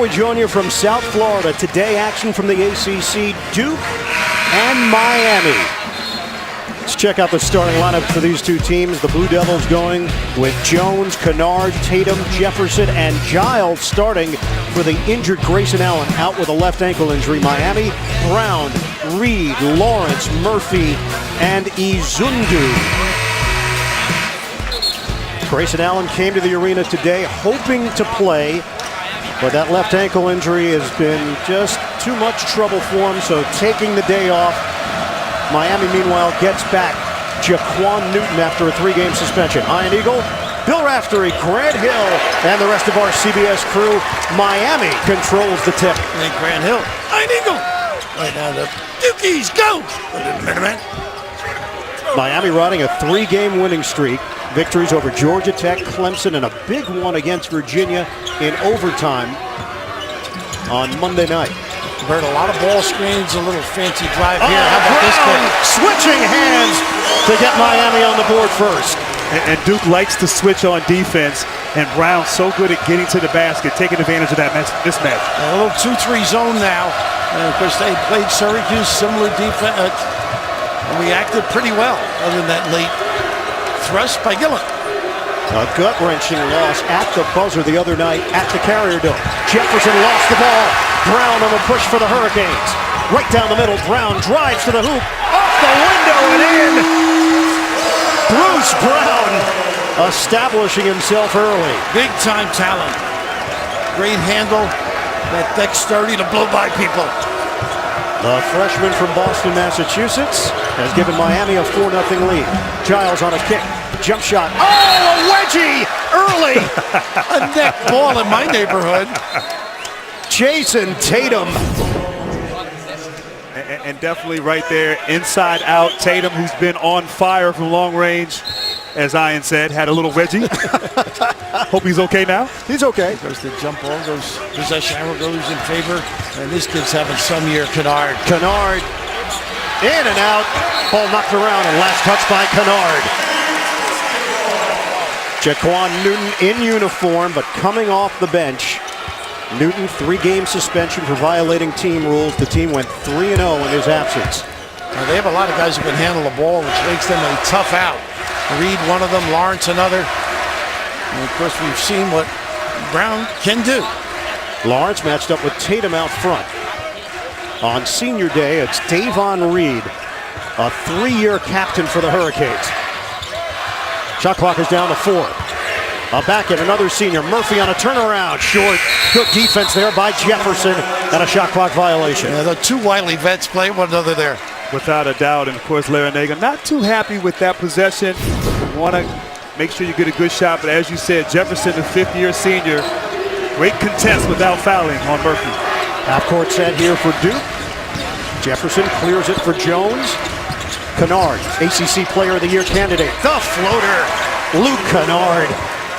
we join you from South Florida. Today, action from the ACC, Duke and Miami. Let's check out the starting lineup for these two teams. The Blue Devils going with Jones, Kennard, Tatum, Jefferson, and Giles starting for the injured Grayson Allen out with a left ankle injury. Miami, Brown, Reed, Lawrence, Murphy, and Izundu. Grayson Allen came to the arena today hoping to play, but that left ankle injury has been just too much trouble for him, so taking the day off. Miami, meanwhile, gets back Jaquan Newton after a 3-game suspension. Ian Eagle, Bill Raftery, Grant Hill, and the rest of our CBS crew. Miami controls the tip. And Grant Hill, Ian Eagle. Right now, the Dukies go. Miami riding a 3-game winning streak. Victories over Georgia Tech, Clemson, and a big one against Virginia in overtime on Monday night. Bert, a lot of ball screens, a little fancy drive here. How about this Brown switching hands to get Miami on the board first. And Duke likes to switch on defense, and Brown so good at getting to the basket, taking advantage of that mismatch. A little 2-3 zone now. And of course, they played Syracuse, similar defense. Reacted pretty well, other than that late thrust by Gillen. A gut-wrenching loss at the buzzer the other night at the Carrier Dome. Jefferson lost the ball. Brown on the push for the Hurricanes. Right down the middle, Brown drives to the hoop. Off the window and in! Bruce Brown establishing himself early. Big-time talent. Great handle. That dexterity to blow by people. The freshman from Boston, Massachusetts, has given Miami a 4-0 lead. Giles on a kick. Jump shot. Oh, a wedgie early. A neck ball in my neighborhood. Jason Tatum. And definitely right there, inside out, Tatum, who's been on fire from long range, as Ian said, had a little wedgie. Hope he's okay now. He's okay. Goes the jump ball, goes possession arrow goes in favor, and this kid's having some year. Kennard in and out, ball knocked around, and last touch by Kennard. Jaquan Newton in uniform, but coming off the bench. Newton, 3-game suspension for violating team rules. The team went 3-0 in his absence. Now they have a lot of guys who can handle the ball, which makes them a tough out. Reed, one of them, Lawrence, another. And of course, we've seen what Brown can do. Lawrence matched up with Tatum out front. On senior day, it's Davon Reed, a 3-year captain for the Hurricanes. Shot clock is down to 4. A back at another senior. Murphy on a turnaround. Short. Good defense there by Jefferson, and a shot clock violation. Yeah, the two wily vets play one another there. Without a doubt, and of course, Larranaga not too happy with that possession. Want to make sure you get a good shot, but as you said, Jefferson, the 5th-year senior, great contest without fouling on Murphy. Half-court set here for Duke. Jefferson clears it for Jones. Kennard, ACC Player of the Year candidate. The floater, Luke Kennard.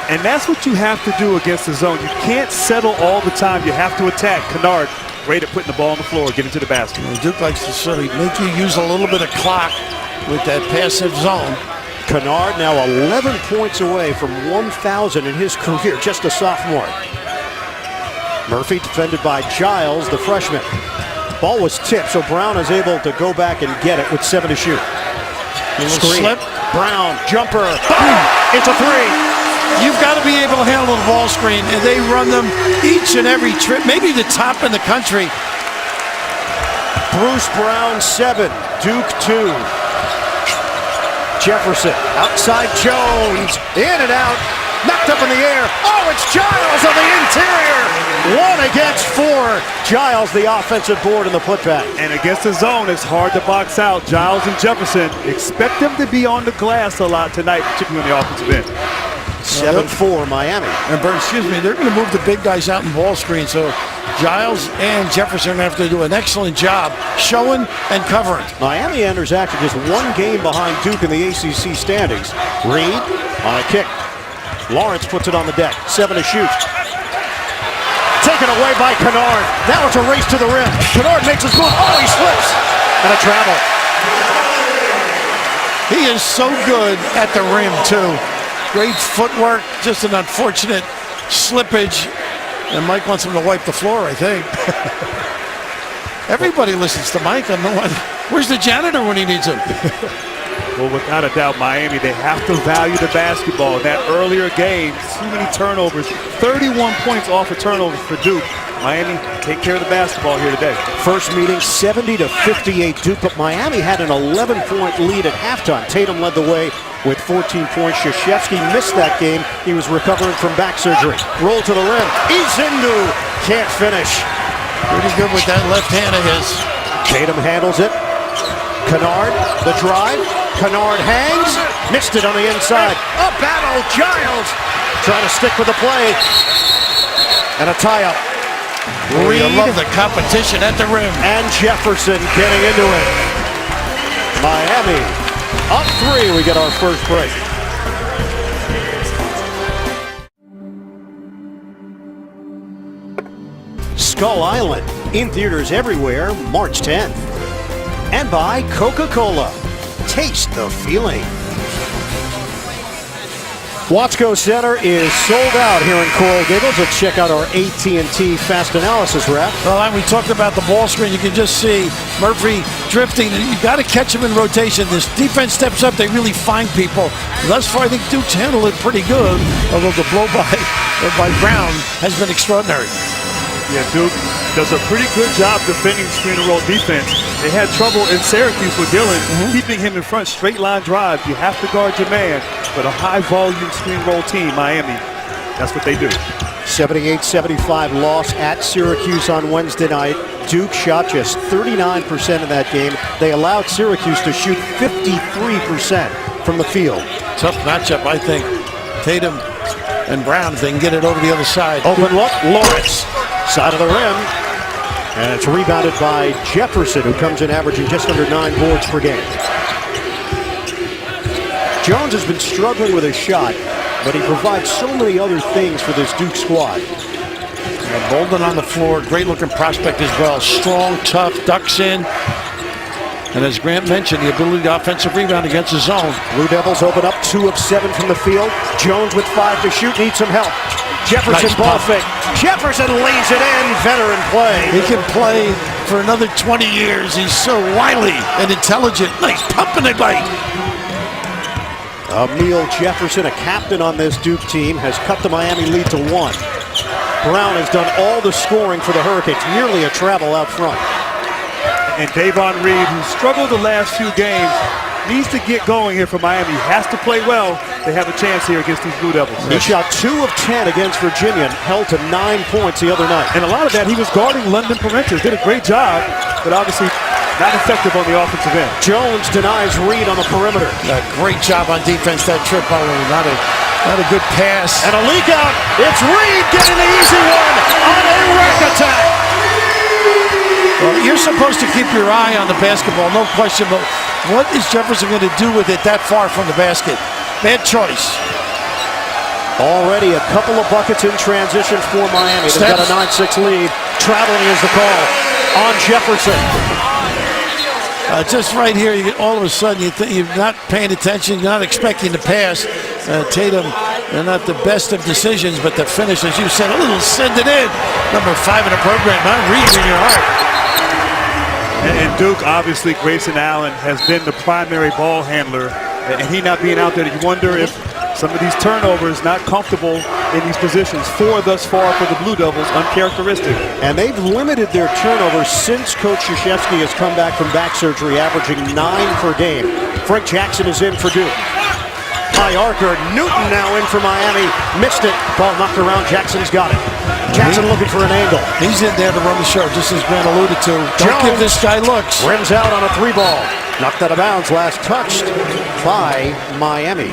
And that's what you have to do against the zone. You can't settle all the time. You have to attack. Kennard, great at putting the ball on the floor, getting to the basket. Duke likes to sort of make you use a little bit of clock with that passive zone. Kennard now 11 points away from 1,000 in his career, just a sophomore. Murphy defended by Giles, the freshman. Ball was tipped, so Brown is able to go back and get it with 7 to shoot. Screen. Slip. Brown, jumper. Boom! It's a 3. You've got to be able to handle the ball screen, and they run them each and every trip, maybe the top in the country. Bruce Brown 7, Duke 2. Jefferson outside Jones, in and out, knocked up in the air. Oh, it's Giles on the interior. 1 against 4. Giles the offensive board in the putback. And against the zone, it's hard to box out. Giles and Jefferson, expect them to be on the glass a lot tonight, particularly on the offensive end. 7-4 Miami. And Bert, excuse me, they're going to move the big guys out in ball screen, so Giles and Jefferson are going to have to do an excellent job showing and covering. Miami enters action just 1 game behind Duke in the ACC standings. Reed on a kick. Lawrence puts it on the deck. 7 to shoot. Taken away by Kennard. Now it's a race to the rim. Kennard makes his move. Oh, he slips. And a travel. He is so good at the rim, too. Great footwork, just an unfortunate slippage. And Mike wants him to wipe the floor, I think. Everybody listens to Mike. I know. Where's the janitor when he needs him? Well, without a doubt, Miami, they have to value the basketball. In that earlier game, too many turnovers, 31 points off of turnovers for Duke. Miami take care of the basketball here today. First meeting 70-58 Duke, but Miami had an 11-point lead at halftime. Tatum led the way with 14 points. Krzyzewski missed that game. He was recovering from back surgery. Roll to the rim. Izindu can't finish. Pretty good with that left hand of his. Tatum handles it. Kennard, the drive. Kennard hangs. Missed it on the inside. A battle. Giles trying to stick with the play. And a tie-up. We love the competition at the rim. And Jefferson getting into it. Miami up 3. We get our first break. Skull Island in theaters everywhere March 10th. And by Coca-Cola. Taste the feeling. Watsco Center is sold out here in Coral Gables. Let's check out our AT&T Fast Analysis wrap. Well, and we talked about the ball screen. You can just see Murphy drifting. You got to catch him in rotation. This defense steps up. They really find people. Thus far, I think Duke's handled it pretty good, although the blow by Brown has been extraordinary. Yeah, Duke does a pretty good job defending screen and roll defense. They had trouble in Syracuse with Dillon, keeping him in front, straight line drive. You have to guard your man, but a high volume screen roll team, Miami, that's what they do. 78-75 loss at Syracuse on Wednesday night. Duke shot just 39% in that game. They allowed Syracuse to shoot 53% from the field. Tough matchup, I think. Tatum and Brown, if they can get it over the other side. Open look, Lawrence. Side of the rim. And it's rebounded by Jefferson, who comes in averaging just under 9 boards per game. Jones has been struggling with his shot, but he provides so many other things for this Duke squad. And Bolden on the floor, great looking prospect as well. Strong, tough, ducks in. And as Grant mentioned, the ability to offensive rebound against his zone. Blue Devils open up 2 of 7 from the field. Jones with 5 to shoot, needs some help. Jefferson Nice ball pump. fake. Jefferson lays it in, veteran play. He can play for another 20 years. He's so wily and intelligent. Nice pump and a bite. Emil Jefferson, a captain on this Duke team, has cut the Miami lead to 1. Brown has done all the scoring for the Hurricanes, nearly a travel out front. And Davon Reed, who struggled the last few games, needs to get going here for Miami. Has to play well. They have a chance here against these Blue Devils. He shot 2 of 10 against Virginia and held to 9 points the other night. And a lot of that, he was guarding London Parentes. Did a great job, but obviously not effective on the offensive end. Jones denies Reed on the perimeter. A great job on defense, that trip. Not a good pass. And a leak out. It's Reed getting the easy one on a rack attack. Well, you're supposed to keep your eye on the basketball, no question, but what is Jefferson going to do with it that far from the basket? Bad choice. Already a couple of buckets in transition for Miami. They've got a 9-6 lead. Traveling is the call on Jefferson. Just right here, all of a sudden, you're not paying attention, you're not expecting to pass. Tatum, they're not the best of decisions, but the finish, as you said, a little send it in. Number 5 in the program, not Reed in your heart. And Duke, obviously, Grayson Allen has been the primary ball handler. And he not being out there, you wonder if some of these turnovers, not comfortable in these positions. 4 thus far for the Blue Devils, uncharacteristic. And they've limited their turnovers since Coach Krzyzewski has come back from back surgery, averaging 9 per game. Frank Jackson is in for Duke. High archer, Newton now in for Miami. Missed it. Ball knocked around. Jackson's got it. Jackson looking for an angle. He's in there to run the show, just as Grant alluded to. Don't give this guy looks. Rims out on a 3 ball. Knocked out of bounds, last touched by Miami.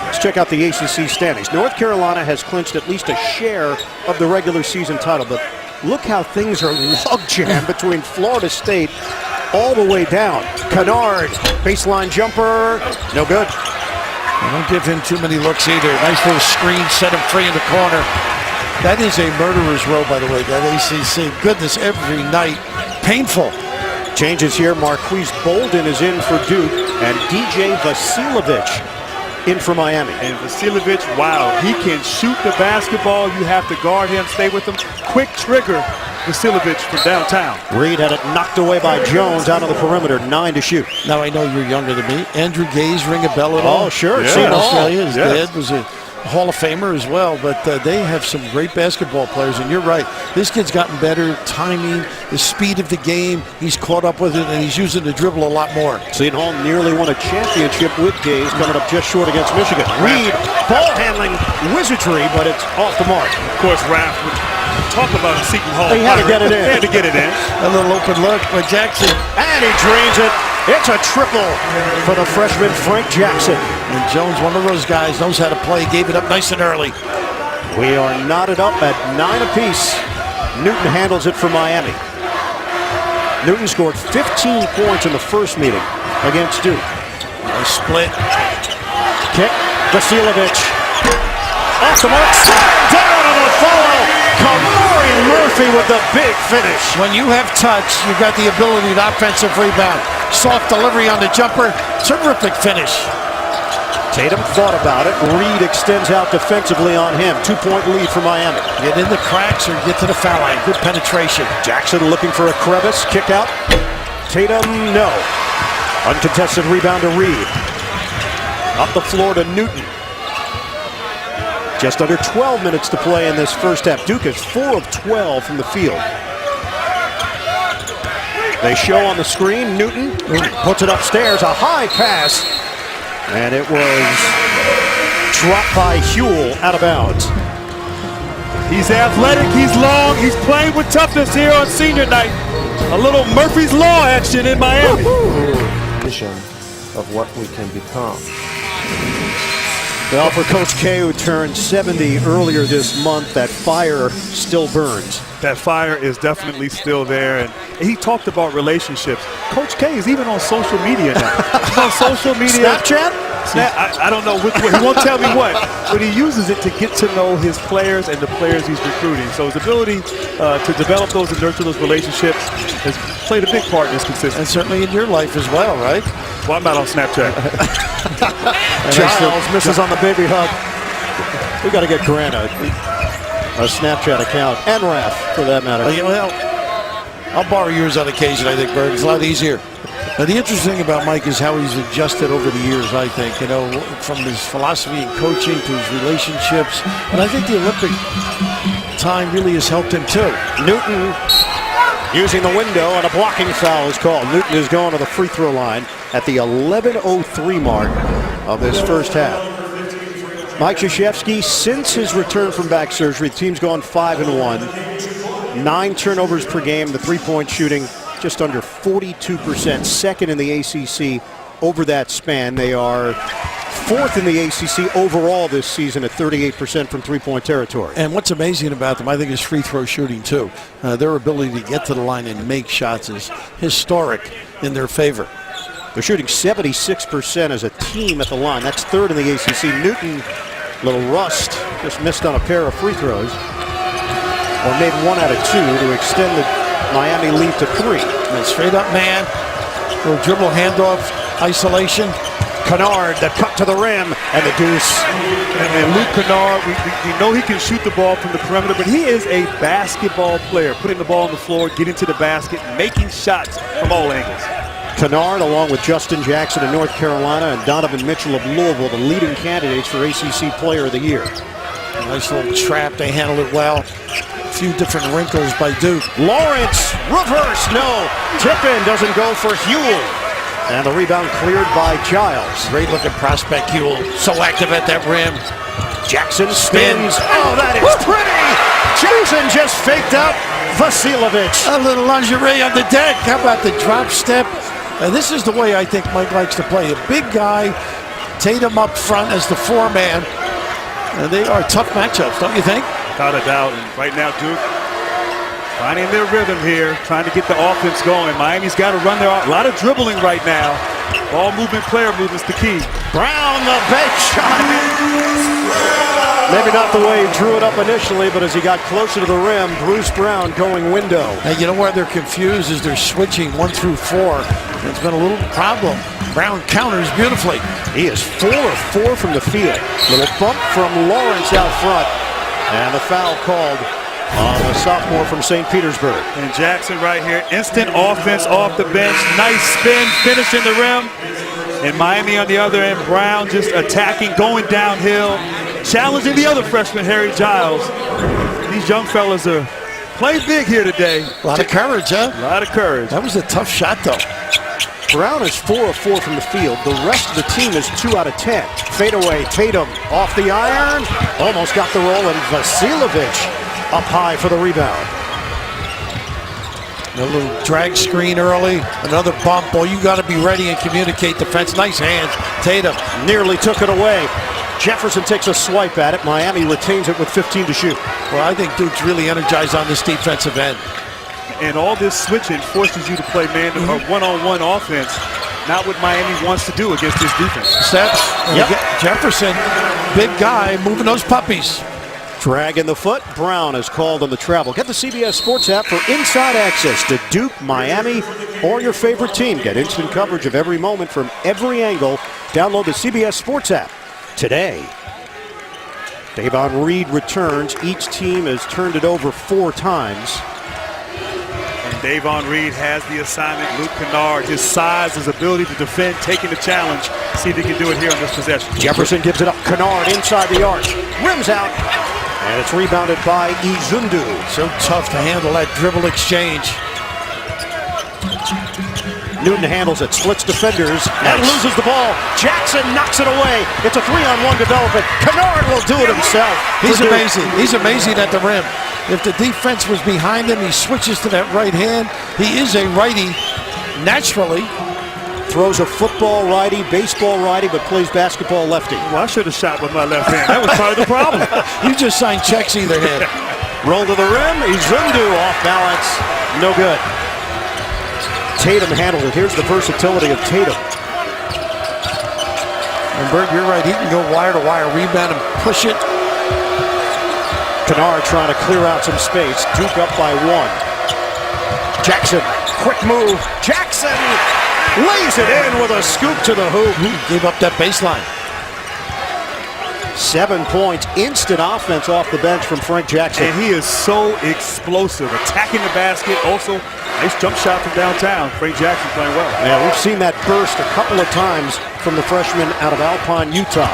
Let's check out the ACC standings. North Carolina has clinched at least a share of the regular season title, but look how things are logjam between Florida State all the way down. Kennard, baseline jumper, no good. Don't give him too many looks either. Nice little screen, set him free in the corner. That is a murderer's row, by the way, that ACC. Goodness, every night. Painful. Changes here. Marquise Bolden is in for Duke, and DJ Vasiljevic in for Miami. And Vasiljevic, wow, he can shoot the basketball. You have to guard him, stay with him. Quick trigger, Vasiljevic from downtown. Reed had it knocked away by Jones out on the perimeter, 9 to shoot. Now I know you're younger than me. Andrew Gaze, ring a bell at all? Oh, sure. Yeah. See it all. Australia, his Yes. dad was a Hall of Famer as well, but they have some great basketball players, and you're right. This kid's gotten better, timing, the speed of the game. He's caught up with it, and he's using the dribble a lot more. Seton Hall nearly won a championship with Gaze, coming up just short against Michigan. Reed, ball handling wizardry, but it's off the mark. Of course, Raph would talk about Seton Hall. He had to get it in. He had to get it in. A little open look by Jackson. And he drains it. It's a triple for the freshman Frank Jackson. And Jones, one of those guys, knows how to play, gave it up nice and early. We are knotted up at 9 apiece. Newton handles it for Miami. Newton scored 15 points in the first meeting against Duke. Nice split. Kick, Vasiljevic. Off the mark, slam down on the follow. Kamari Murphy with the big finish. When you have touch, you've got the ability to offensive rebound. Soft delivery on the jumper. Terrific finish. Tatum thought about it. Reed extends out defensively on him. 2-point lead for Miami. Get in the cracks or get to the foul line. Good penetration. Jackson looking for a crevice. Kick out. Tatum, no. Uncontested rebound to Reed. Up the floor to Newton. Just under 12 minutes to play in this first half. Duke is 4 of 12 from the field. They show on the screen. Newton puts it upstairs. A high pass. And it was dropped by Huell out of bounds. He's athletic, he's long, he's playing with toughness here on senior night. A little Murphy's Law action in Miami. Vision of what we can become. Well, for Coach K, who turned 70 earlier this month, that fire still burns. That fire is definitely still there, and he talked about relationships. Coach K is even on social media now. He's on social media. Snapchat? I don't know which one. He won't tell me what, but he uses it to get to know his players and the players he's recruiting. So his ability to develop those and nurture those relationships has played a big part in his consistency. And certainly in your life as well, right? Well, I'm not on Snapchat. Giles misses on the baby hug. We got to get Grant a Snapchat account, and Raph, for that matter. Well, I'll borrow yours on occasion, I think, Bird. It's a lot easier. Now, the interesting thing about Mike is how he's adjusted over the years, I think, from his philosophy and coaching to his relationships. And I think the Olympic time really has helped him, too. Newton using the window, and a blocking foul is called. Newton is going to the free throw line at the 11:03 mark of this first half. Mike Krzyzewski, since his return from back surgery, the team's gone 5-1. 9 turnovers per game, the three-point shooting just under 42%, second in the ACC over that span. They are 4th in the ACC overall this season at 38% from three-point territory. And what's amazing about them, I think, is free throw shooting, too. Their ability to get to the line and make shots is historic in their favor. They're shooting 76% as a team at the line. That's 3rd in the ACC. Newton, little rust, just missed on a pair of free throws. Or made 1 out of 2 to extend the Miami lead to 3. And straight up man, little dribble handoff, isolation. Kennard, the cut to the rim, and the deuce. And Luke Kennard, we know he can shoot the ball from the perimeter, but he is a basketball player, putting the ball on the floor, getting to the basket, making shots from all angles. Kennard, along with Justin Jackson of North Carolina and Donovan Mitchell of Louisville, the leading candidates for ACC Player of the Year. Nice little trap, they handled it well. A few different wrinkles by Duke. Lawrence, reverse, no. Tip-in doesn't go for Huell. And the rebound cleared by Giles. Great looking prospect, Huell. So active at that rim. Jackson spins. Oh, that is pretty. Jackson just faked out Vasiljevic. A little lingerie on the deck. How about the drop step? And this is the way I think Mike likes to play. A big guy, Tatum up front as the 4-man. And they are tough matchups, don't you think? Without a doubt. And right now, Duke finding their rhythm here, trying to get the offense going. Miami's got to run a lot of dribbling right now. Ball movement, player movement's the key. Brown, the bench shot. Maybe not the way he drew it up initially, but as he got closer to the rim, Bruce Brown going window. And you know where they're confused is they're switching 1 through 4. It's been a little problem. Brown counters beautifully. He is 4 of 4 from the field. Little bump from Lawrence out front. And the foul called on the sophomore from St. Petersburg. And Jackson right here, instant offense off the bench. Nice spin, finishing the rim. And Miami on the other end, Brown just attacking, going downhill, challenging the other freshman, Harry Giles. These young fellas are playing big here today. A lot of courage, huh? A lot of courage. That was a tough shot, though. Brown is 4 of 4 from the field. The rest of the team is 2 out of 10. Fadeaway, Tatum off the iron. Almost got the roll, and Vasiljevic up high for the rebound. A little drag screen early. Another bump. Boy, you got to be ready and communicate defense. Nice hands. Tatum. Nearly took it away. Jefferson takes a swipe at it. Miami retains it with 15 to shoot. Well, I think Duke's really energized on this defensive end. And all this switching forces you to play man or one-on-one offense. Not what Miami wants to do against this defense. Steps. Yep. Jefferson, big guy, moving those puppies. Drag in the foot. Brown is called on the travel. Get the CBS Sports app for inside access to Duke, Miami, or your favorite team. Get instant coverage of every moment from every angle. Download the CBS Sports app today. Davon Reed returns. Each team has turned it over 4 times. And Davon Reed has the assignment. Luke Kennard, his size, his ability to defend, taking the challenge. See if he can do it here on this possession. Jefferson gives it up. Kennard inside the arc. Rims out. And it's rebounded by Izundu. So tough to handle that dribble exchange. Newton handles it, splits defenders, and loses the ball. Jackson knocks it away. It's a 3-on-1 development. Kennard will do it himself. He's amazing. He's amazing at the rim. If the defense was behind him, he switches to that right hand. He is a righty naturally. Throws a football righty, baseball righty, but plays basketball lefty. Well, I should have shot with my left hand. That was part of the problem. You just signed checks either hand. Roll to the rim. Izundu off balance. No good. Tatum handled it. Here's the versatility of Tatum. And Berg, you're right. He can go wire to wire, rebound and push it. Kennard trying to clear out some space. Duke up by 1. Jackson, quick move. Jackson lays it in with a scoop to the hoop. Gave up that baseline. 7 points, instant offense off the bench from Frank Jackson. And he is so explosive, attacking the basket. Also, nice jump shot from downtown. Frank Jackson playing well. Yeah, we've seen that burst a couple of times from the freshman out of Alpine, Utah.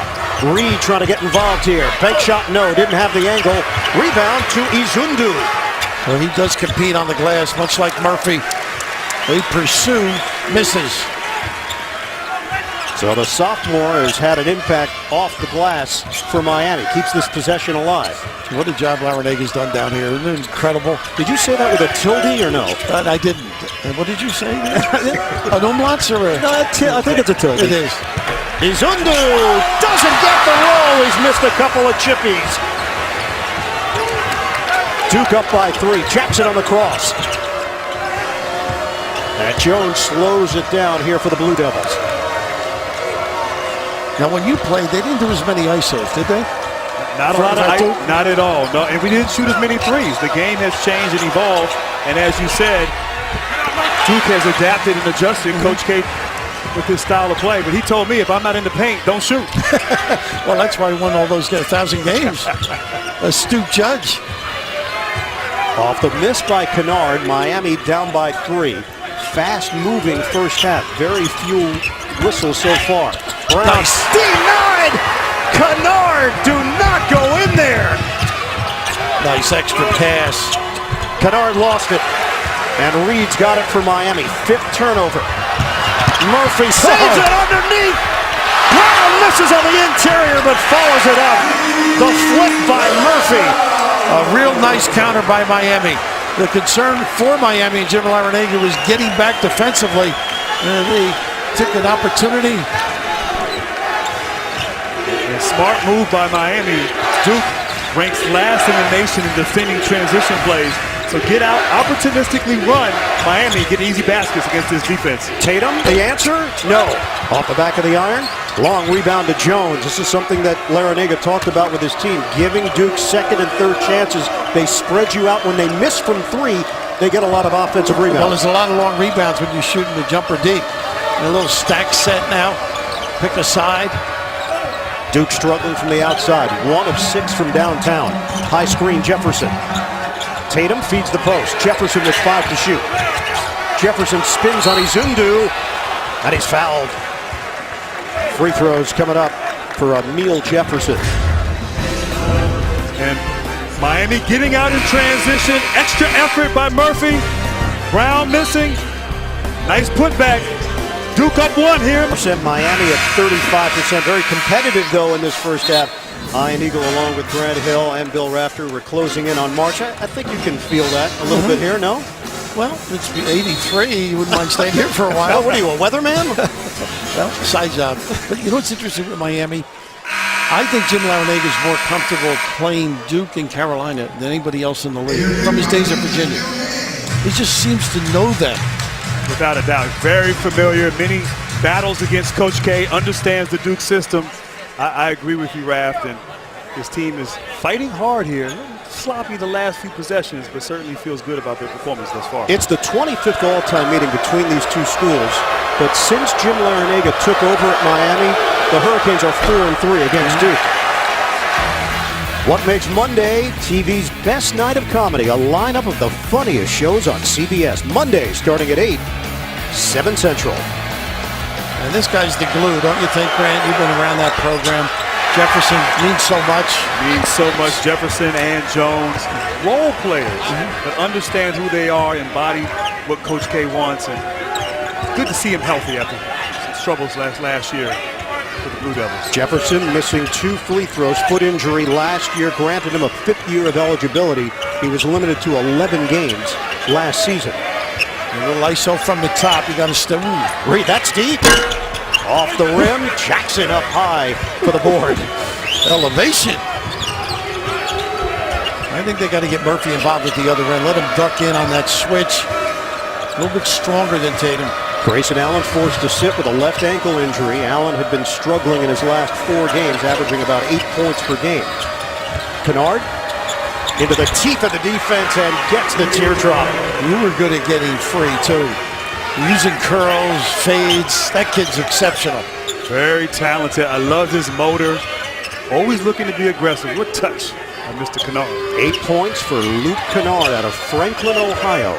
Reed trying to get involved here. Bank shot, no, didn't have the angle. Rebound to Izundu. Well, he does compete on the glass, much like Murphy. They pursue, misses. So the sophomore has had an impact off the glass for Miami. Keeps this possession alive. What a job Larrañaga's done down here. Isn't it incredible? Did you say that with a tilde or no? I didn't. What did you say? An umlaut or a... No, I think it's a tilde. It is. Izundu doesn't get the roll. He's missed a couple of chippies. Duke up by 3. Jackson on the cross. And Jones slows it down here for the Blue Devils. Now, when you played, they didn't do as many ISOs, did they? Not a lot of not at all. No, and we didn't shoot as many threes. The game has changed and evolved. And as you said, Duke has adapted and adjusted. Coach K with his style of play. But he told me if I'm not in the paint, don't shoot. Well, that's why he won all those 1,000 games. Astute judge. Off the miss by Kennard, Miami down by 3. Fast-moving first half. Very few whistles so far. Brown denied. Kennard, do not go in there. Nice extra pass. Kennard lost it. And Reed's got it for Miami. 5th turnover. Murphy saves it underneath. Brown misses on the interior but follows it up. The flip by Murphy. A real nice counter by Miami. The concern for Miami and Jim Larrañaga was getting back defensively. And they took an opportunity. A smart move by Miami. Duke ranks last in the nation in defending transition plays. So get out, opportunistically run. Miami get easy baskets against this defense. Tatum, the answer? No. Off the back of the iron. Long rebound to Jones. This is something that Larrañaga talked about with his team. Giving Duke second and third chances. They spread you out. When they miss from 3, they get a lot of offensive Well, rebounds. there's a lot of long rebounds when you're shooting the jumper deep. A little stack set now. Pick a side. Duke struggling from the outside. 1 of 6 from downtown. High screen, Jefferson. Tatum feeds the post. Jefferson with 5 to shoot. Jefferson spins on Izundu, and he's fouled. Free throws coming up for Emile Jefferson. And Miami getting out in transition. Extra effort by Murphy. Brown missing. Nice putback. Duke up 1 here. Miami at 35%. Very competitive, though, in this first half. Ian Eagle, along with Grant Hill and Bill Rafter, we're closing in on March. I think you can feel that a little bit here, no? Well, it's 83. You wouldn't mind staying here for a while. What are you, a weatherman? Well, side job. But you know what's interesting with Miami? I think Jim Larrañaga is more comfortable playing Duke and Carolina than anybody else in the league from his days at Virginia. He just seems to know them. Without a doubt, very familiar. Many battles against Coach K. Understands the Duke system. I agree with you, Raft, and his team is fighting hard here. Sloppy the last few possessions, but certainly feels good about their performance thus far. It's the 25th all-time meeting between these two schools, but since Jim Larrañaga took over at Miami, the Hurricanes are 4-3 against Duke. What makes Monday TV's best night of comedy? A lineup of the funniest shows on CBS. Monday starting at 8, 7 Central. And this guy's the glue, don't you think, Grant? You've been around that program. Jefferson means so much. Means so much. Jefferson and Jones, role players that understand who they are, embody what Coach K wants, and good to see him healthy after some struggles last year for the Blue Devils. Jefferson missing 2 free throws. Foot injury last year granted him a 5th year of eligibility. He was limited to 11 games last season. A little ISO from the top. You got to still. Reed, that's deep. Off the rim. Jackson up high for the board. Elevation. I think they got to get Murphy involved at the other end. Let him duck in on that switch. A little bit stronger than Tatum. Grayson Allen forced to sit with a left ankle injury. Allen had been struggling in his last 4 games, averaging about 8 points per game. Kennard into the teeth of the defense and gets the teardrop. You were good at getting free, too. Using curls, fades. That kid's exceptional. Very talented. I love his motor. Always looking to be aggressive. What touch by Mr. Kennard. 8 points for Luke Kennard out of Franklin, Ohio.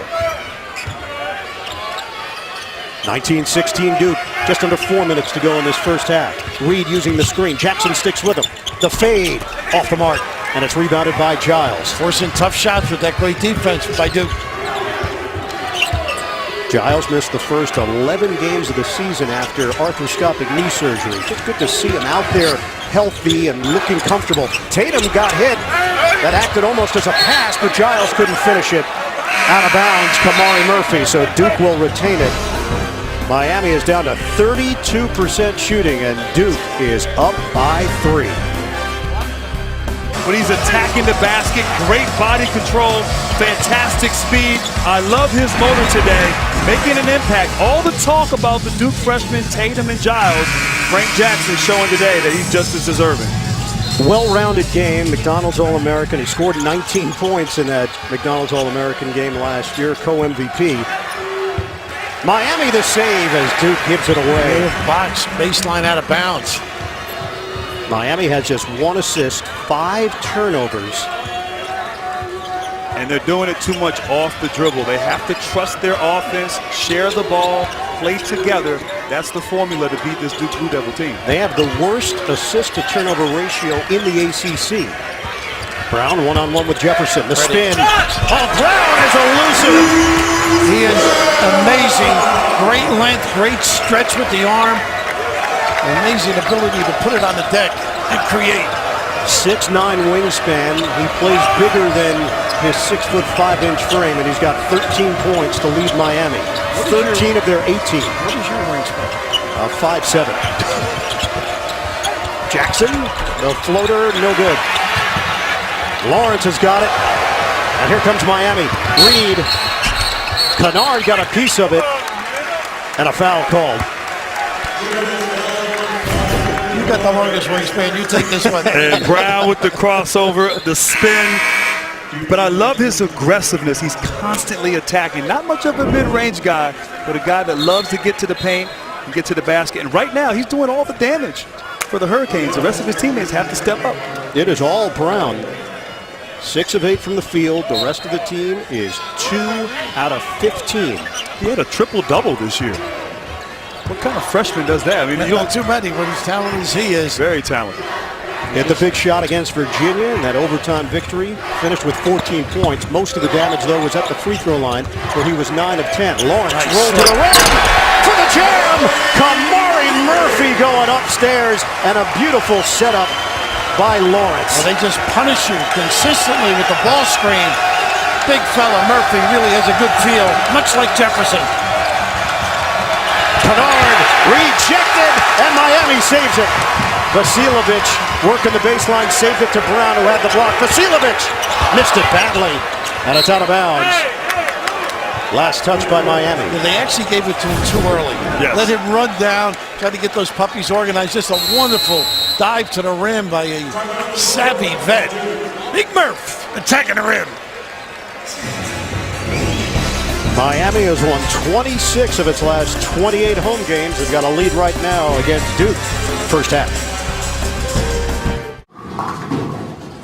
19-16 Duke. Just under 4 minutes to go in this first half. Reed using the screen. Jackson sticks with him. The fade off the mark. And it's rebounded by Giles. Forcing tough shots with that great defense by Duke. Giles missed the first 11 games of the season after arthroscopic knee surgery. Just good to see him out there healthy and looking comfortable. Tatum got hit. That acted almost as a pass, but Giles couldn't finish it. Out of bounds, Kamari Murphy, so Duke will retain it. Miami is down to 32% shooting, and Duke is up by 3. When he's attacking the basket, great body control, fantastic speed. I love his motor today, making an impact. All the talk about the Duke freshmen, Tatum and Giles, Frank Jackson showing today that he's just as deserving. Well-rounded game, McDonald's All-American. He scored 19 points in that McDonald's All-American game last year, co-MVP. Miami the save as Duke gives it away. Box, baseline out of bounds. Miami has just 1 assist, 5 turnovers. And they're doing it too much off the dribble. They have to trust their offense, share the ball, play together. That's the formula to beat this Duke Blue Devil team. They have the worst assist-to-turnover ratio in the ACC. Brown one-on-one with Jefferson. The spin. Oh, Brown is elusive. He is amazing. Great length, great stretch with the arm. Amazing ability to put it on the deck and create. 6'9" wingspan. He plays bigger than his 6'5" frame, and he's got 13 points to lead Miami. 13 of their 18. What is your wingspan? 5'7". Jackson, the floater, no good. Lawrence has got it, and here comes Miami. Reed, Kennard got a piece of it, and a foul called. You got the longest wingspan. You take this one. And Brown with the crossover, the spin. But I love his aggressiveness. He's constantly attacking. Not much of a mid-range guy, but a guy that loves to get to the paint, and get to the basket. And right now, he's doing all the damage for the Hurricanes. The rest of his teammates have to step up. It is all Brown. 6 of 8 from the field. The rest of the team is 2 out of 15. He had a triple-double this year. What kind of freshman does that? I mean, you Not don't too many, but as talented as he is. very talented. Hit the big shot against Virginia in that overtime victory. Finished with 14 points. Most of the damage, though, was at the free throw line, where he was 9 of 10. Lawrence rolled to the rim for the jam. Kamari Murphy going upstairs, and a beautiful setup by Lawrence. Well, they just punish you consistently with the ball screen. Big fella Murphy really has a good feel, much like Jefferson. Kennard rejected, and Miami saves it. Vasiljevic working the baseline, saved it to Brown, who had the block. Vasiljevic missed it badly, and it's out of bounds. Last touch by Miami. Yeah, they actually gave it to him too early. Yes. Let him run down, try to get those puppies organized. Just a wonderful dive to the rim by a savvy vet. Big Murph attacking the rim. Miami has won 26 of its last 28 home games. They've got a lead right now against Duke. First half.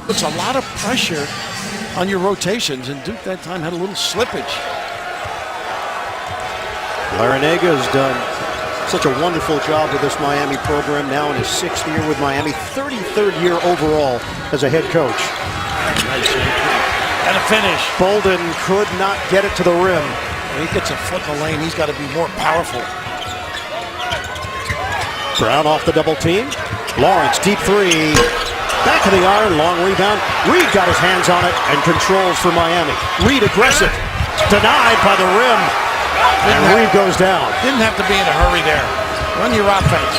It's a lot of pressure on your rotations, and Duke that time had a little slippage. Larinaga has done such a wonderful job with this Miami program, now in his 6th year with Miami, 33rd year overall as a head coach. Nice. And a finish. Bolden could not get it to the rim. When he gets a foot in the lane, he's got to be more powerful. Brown off the double team. Lawrence, deep three. Back of the iron, long rebound. Reed got his hands on it and controls for Miami. Reed aggressive. Denied by the rim. And Reed goes down. Didn't have to be in a hurry there. Run your offense.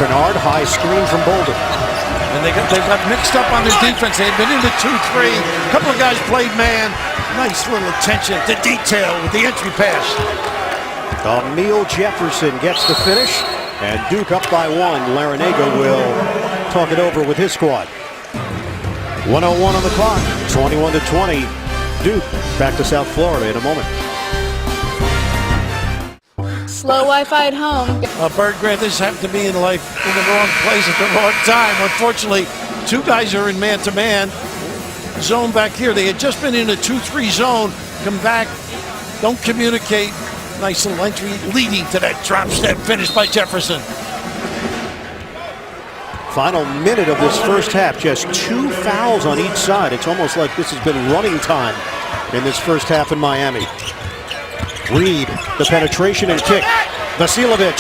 Kennard, high screen from Bolden. And they've got mixed up on their defense. They've been into 2-3. A couple of guys played man. Nice little attention to detail with the entry pass. Emil Jefferson gets the finish. And Duke up by 1. Larinaga will talk it over with his squad. 1:01 on the clock. 21-20. Duke back to South Florida in a moment. Slow Wi-Fi at home. Bird Grant, this happened to me in life in the wrong place at the wrong time. Unfortunately, 2 guys are in man-to-man. Zone back here. They had just been in a 2-3 zone. Come back. Don't communicate. Nice little entry leading to that drop step finish by Jefferson. Final minute of this first half. Just 2 fouls on each side. It's almost like this has been running time in this first half in Miami. Reed, the penetration and kick. Vasiljevic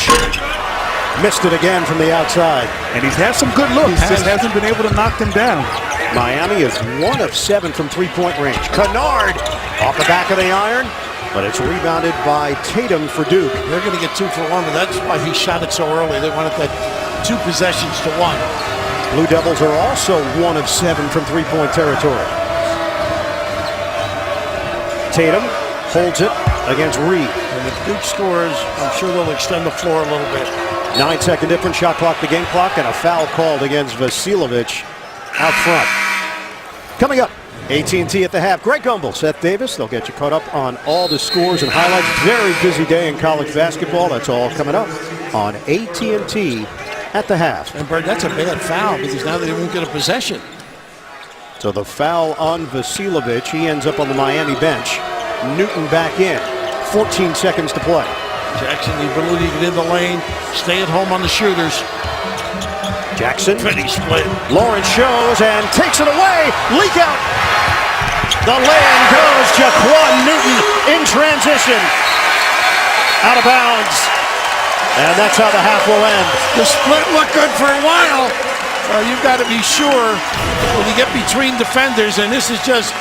missed it again from the outside. And he's had some good looks, just hasn't been able to knock them down. Miami is 1 of 7 from three-point range. Kennard off the back of the iron, but it's rebounded by Tatum for Duke. They're going to get 2 for 1, but that's why he shot it so early. They wanted that 2 possessions to 1. Blue Devils are also 1 of 7 from three-point territory. Tatum holds it against Reed. And if Duke scores, I'm sure they'll extend the floor a little bit. 9-second difference, shot clock, the game clock, and a foul called against Vasiljevic out front. Coming up, AT&T at the half. Greg Gumbel, Seth Davis, they'll get you caught up on all the scores and highlights. Very busy day in college basketball. That's all coming up on AT&T at the half. And Bird, that's a bad foul because now they won't get a possession. So the foul on Vasiljevic, he ends up on the Miami bench. Newton back in, 14 seconds to play. Jackson, the ability to get in the lane, stay at home on the shooters. Jackson, Pretty split. Lawrence shows and takes it away. Leak out. The lay-in goes. Jaquan Newton in transition. Out of bounds. And that's how the half will end. The split looked good for a while. You've got to be sure when you get between defenders, and this is just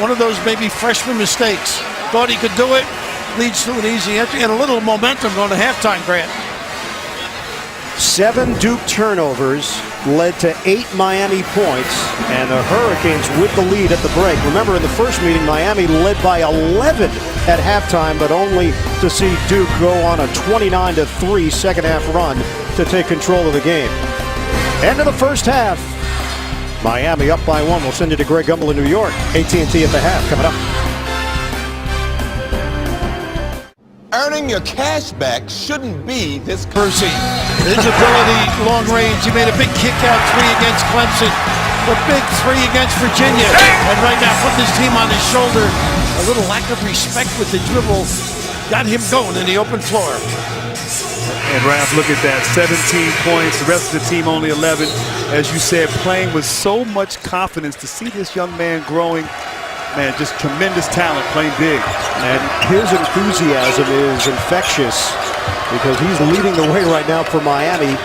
one of those maybe freshman mistakes. Thought he could do it. Leads to an easy entry and a little momentum going to halftime, Grant. 7 Duke turnovers led to 8 Miami points, and the Hurricanes with the lead at the break. Remember, in the first meeting, Miami led by 11 at halftime, but only to see Duke go on a 29-3 second half run to take control of the game. End of the first half. Miami up by 1. We'll send you to Greg Gumbel in New York. AT&T at the half coming up. earning your cash back shouldn't be this Percy, his ability, long range. He made a big kick-out three against Clemson. The big three against Virginia. And right now, putting his team on his shoulder. A little lack of respect with the dribble got him going in the open floor. And Ralph, look at that, 17 points, the rest of the team only 11. As you said, playing with so much confidence. To see this young man growing, man, just tremendous talent, playing big. And his enthusiasm is infectious because he's leading the way right now for Miami,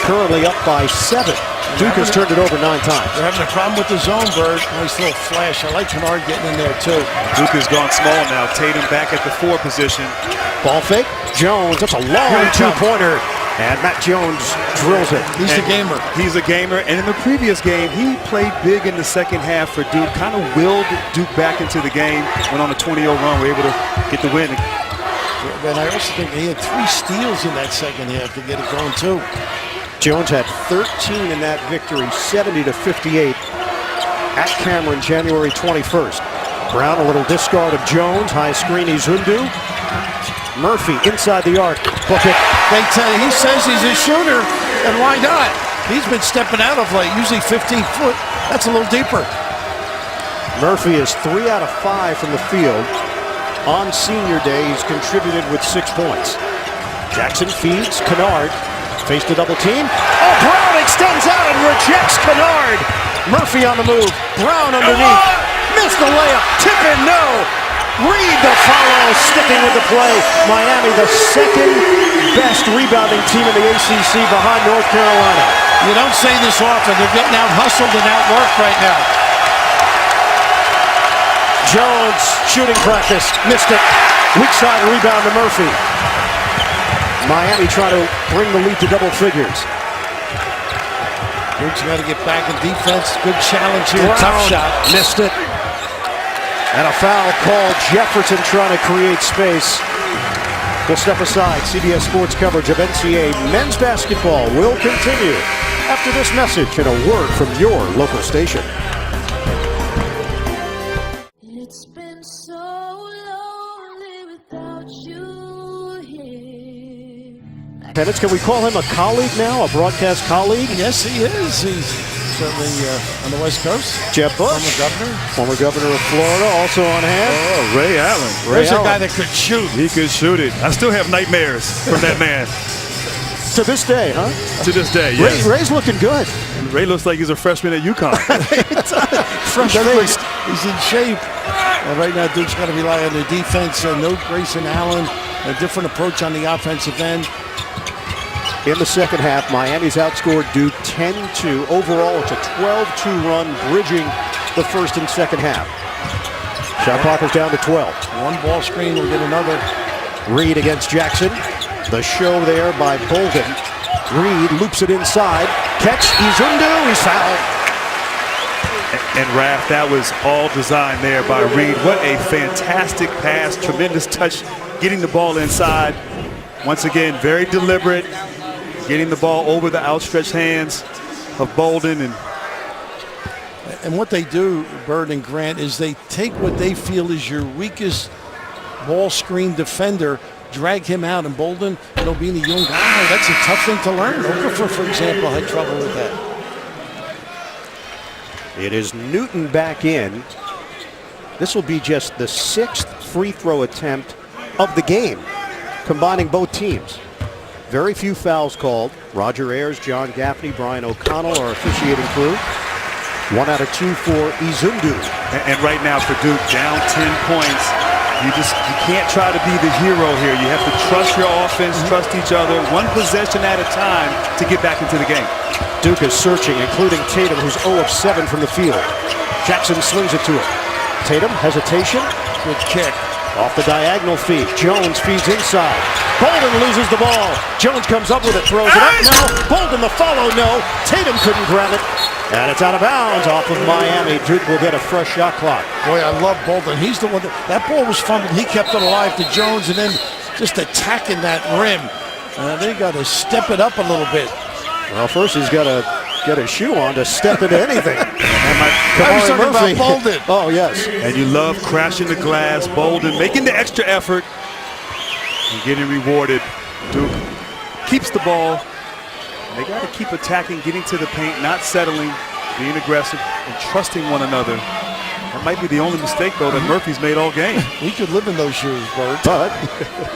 currently up by 7. Duke has turned it over 9 times. They're having a problem with the zone, Bird. Nice little flash. I like Kennard getting in there, too. Duke has gone small now. Tatum back at the 4 position. Ball fake. Jones, that's a long two-pointer. And Matt Jones drills it. He's a gamer. He's a gamer. And in the previous game, he played big in the second half for Duke. Kind of willed Duke back into the game. Went on a 20-0 run. Were able to get the win. And I also think he had 3 steals in that second half to get it going, too. Jones had 13 in that victory, 70-58 at Cameron, January 21st. Brown, a little discard of Jones. High screen, Izundu. Murphy inside the arc. Book it. They tell you, he says he's a shooter, and why not? He's been stepping out of late, usually 15 foot. That's a little deeper. Murphy is 3 out of 5 from the field. On senior day, he's contributed with 6 points. Jackson feeds Kennard. Faced a double team. Oh, Brown extends out and rejects Kennard. Murphy on the move. Brown underneath. Missed the layup. Tip in, no. Reed the follow, sticking with the play. Miami, the second best rebounding team in the ACC behind North Carolina. You don't say this often. They're getting out hustled and outworked right now. Jones, shooting practice. Missed it. Weak side rebound to Murphy. Miami trying to bring the lead to double figures. Duke's got to get back in defense. Good challenge here. Brown Tough shot. missed it. And a foul called. Jefferson trying to create space. We'll step aside. CBS Sports coverage of NCAA men's basketball will continue after this message and a word from your local station. It's been so lonely without you here. Pettis, can we call him a colleague now, a broadcast colleague? Yes, he is. He's certainly on the West Coast. Jeb Bush, former governor of Florida, also on hand. Oh, Ray Allen. There's a guy that could shoot. He could shoot it. I still have nightmares from that man. To this day, huh? To this day, yes. Ray's looking good. Ray looks like he's a freshman at UConn. Fresh-faced. He's in shape. And right now, Duke's got to rely on the defense. No Grayson Allen. A different approach on the offensive end. In the second half, Miami's outscored Duke 10-2. Overall, it's a 12-2 run, bridging the first and second half. Shot clock is down to 12. One ball screen, we'll get another. Reed against Jackson. The show there by Bolden. Reed loops it inside. Catch, Izundu, he's fouled. And Raph, that was all designed there by Reed. What a fantastic pass, tremendous touch, getting the ball inside. Once again, very deliberate, getting the ball over the outstretched hands of Bolden. And what they do, Bird and Grant, is they take what they feel is your weakest ball screen defender, drag him out, and Bolden, being a young guy, that's a tough thing to learn. Okafor, for example, had trouble with that. It is Newton back in. This will be just the 6th free throw attempt of the game, combining both teams. Very few fouls called. Roger Ayers, John Gaffney, Brian O'Connell are officiating crew. 1 out of 2 for Izundu. And right now for Duke, down 10 points. You can't try to be the hero here. You have to trust your offense, trust each other, one possession at a time to get back into the game. Duke is searching, including Tatum, who's 0 of 7 from the field. Jackson slings it to him. Tatum, hesitation. Good kick. Off the diagonal feed. Jones feeds inside. Bolden loses the ball. Jones comes up with it, throws it up. No. Bolden the follow, no. Tatum couldn't grab it. And it's out of bounds off of Miami. Duke will get a fresh shot clock. Boy, I love Bolden. He's the one that ball was fumbled. He kept it alive to Jones and then just attacking that rim. They got to step it up a little bit. Well, first he's got to get a shoe on to step into anything. I was talking about Bolden. Oh, yes. And you love crashing the glass. Bolden making the extra effort. and getting rewarded. Duke keeps the ball. They got to keep attacking, getting to the paint, not settling, being aggressive, and trusting one another. That might be the only mistake, though, that Murphy's made all game. We could live in those shoes, Bert. But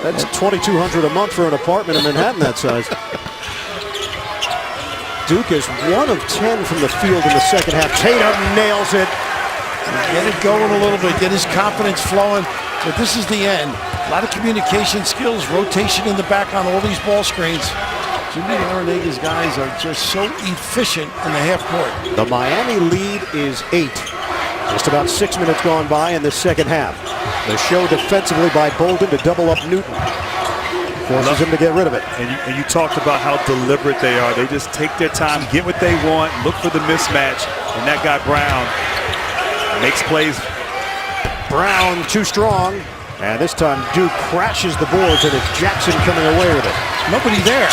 that's $2,200 a month for an apartment in Manhattan that size. Duke is 1 of 10 from the field in the second half. Tatum nails it. Get it going a little bit, get his confidence flowing. But this is the end. A lot of communication skills, rotation in the back on all these ball screens. Jimmy Larenega's guys are just so efficient in the half court. The Miami lead is 8. Just about 6 minutes gone by in the second half. The show defensively by Bolden to double up Newton. Forces him to get rid of it. And you talked about how deliberate they are. They just take their time, get what they want, look for the mismatch. And that guy Brown makes plays. Brown too strong. And this time Duke crashes the boards, and it's Jackson coming away with it. Nobody there.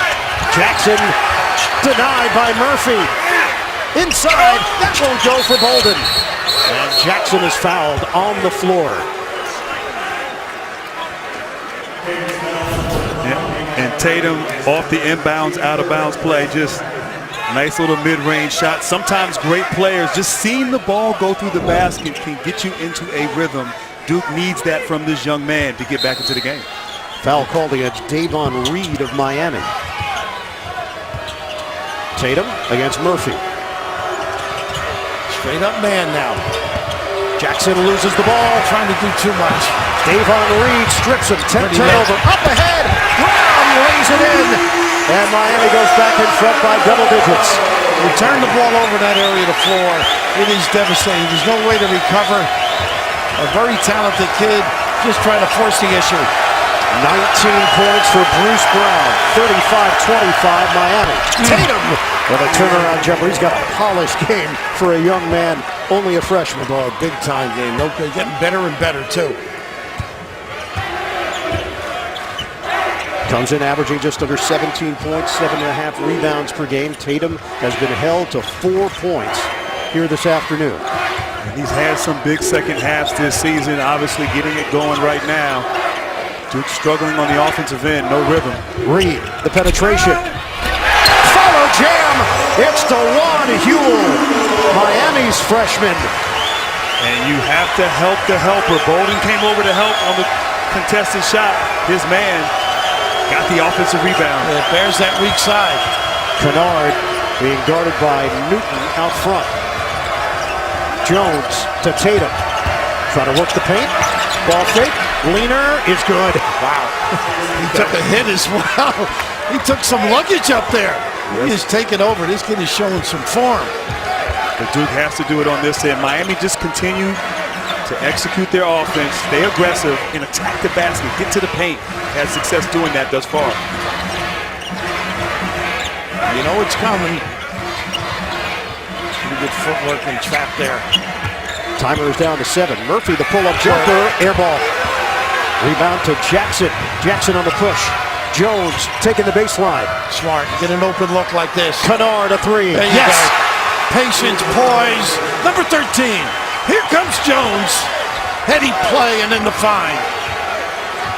Jackson denied by Murphy. Inside, that won't go for Bolden. And Jackson is fouled on the floor. And Tatum off the inbounds, out of bounds play. Just nice little mid-range shot. Sometimes great players, just seeing the ball go through the basket can get you into a rhythm. Duke needs that from this young man to get back into the game. Foul called against Davon Reed of Miami. Tatum against Murphy. Straight up man now. Jackson loses the ball. Trying to do too much. Davon Reed strips him. 10 turnover. Up ahead. Brown lays it in. And Miami goes back in front by double digits. Return the ball over that area of the floor. It is devastating. There's no way to recover. A very talented kid just trying to force the issue. 19 points for Bruce Brown. 35-25 Miami. Tatum with a turnaround jumper. He's got a polished game for a young man. Only a freshman. Oh, big time game. Okay, getting better and better too. Comes in averaging just under 17 points, 7.5 rebounds per game. Tatum has been held to 4 points here this afternoon. He's had some big second halves this season, obviously getting it going right now. Duke struggling on the offensive end, no rhythm. Reed, the penetration. Follow jam. It's DeJuan Hewell, Miami's freshman. And you have to help the helper. Bolden came over to help on the contested shot. His man got the offensive rebound. It bears that weak side. Kennard being guarded by Newton out front. Jones to Tatum. Trying to work the paint. Ball fake. Leaner is good. Wow. He took a hit as well. He took some luggage up there. He is taking over. This kid is showing some form. But Duke has to do it on this end. Miami just continue to execute their offense, stay aggressive, and attack the basket, get to the paint. Had success doing that thus far. You know it's coming. Pretty good footwork and trap there. Timer is down to 7. Murphy, the pull-up jumper, air ball. Rebound to Jackson. Jackson on the push. Jones taking the baseline. Smart. Get an open look like this. Kennard, a 3. There you Yes! go. Patience, poise. Number 13. Here comes Jones. Heady play and then the find.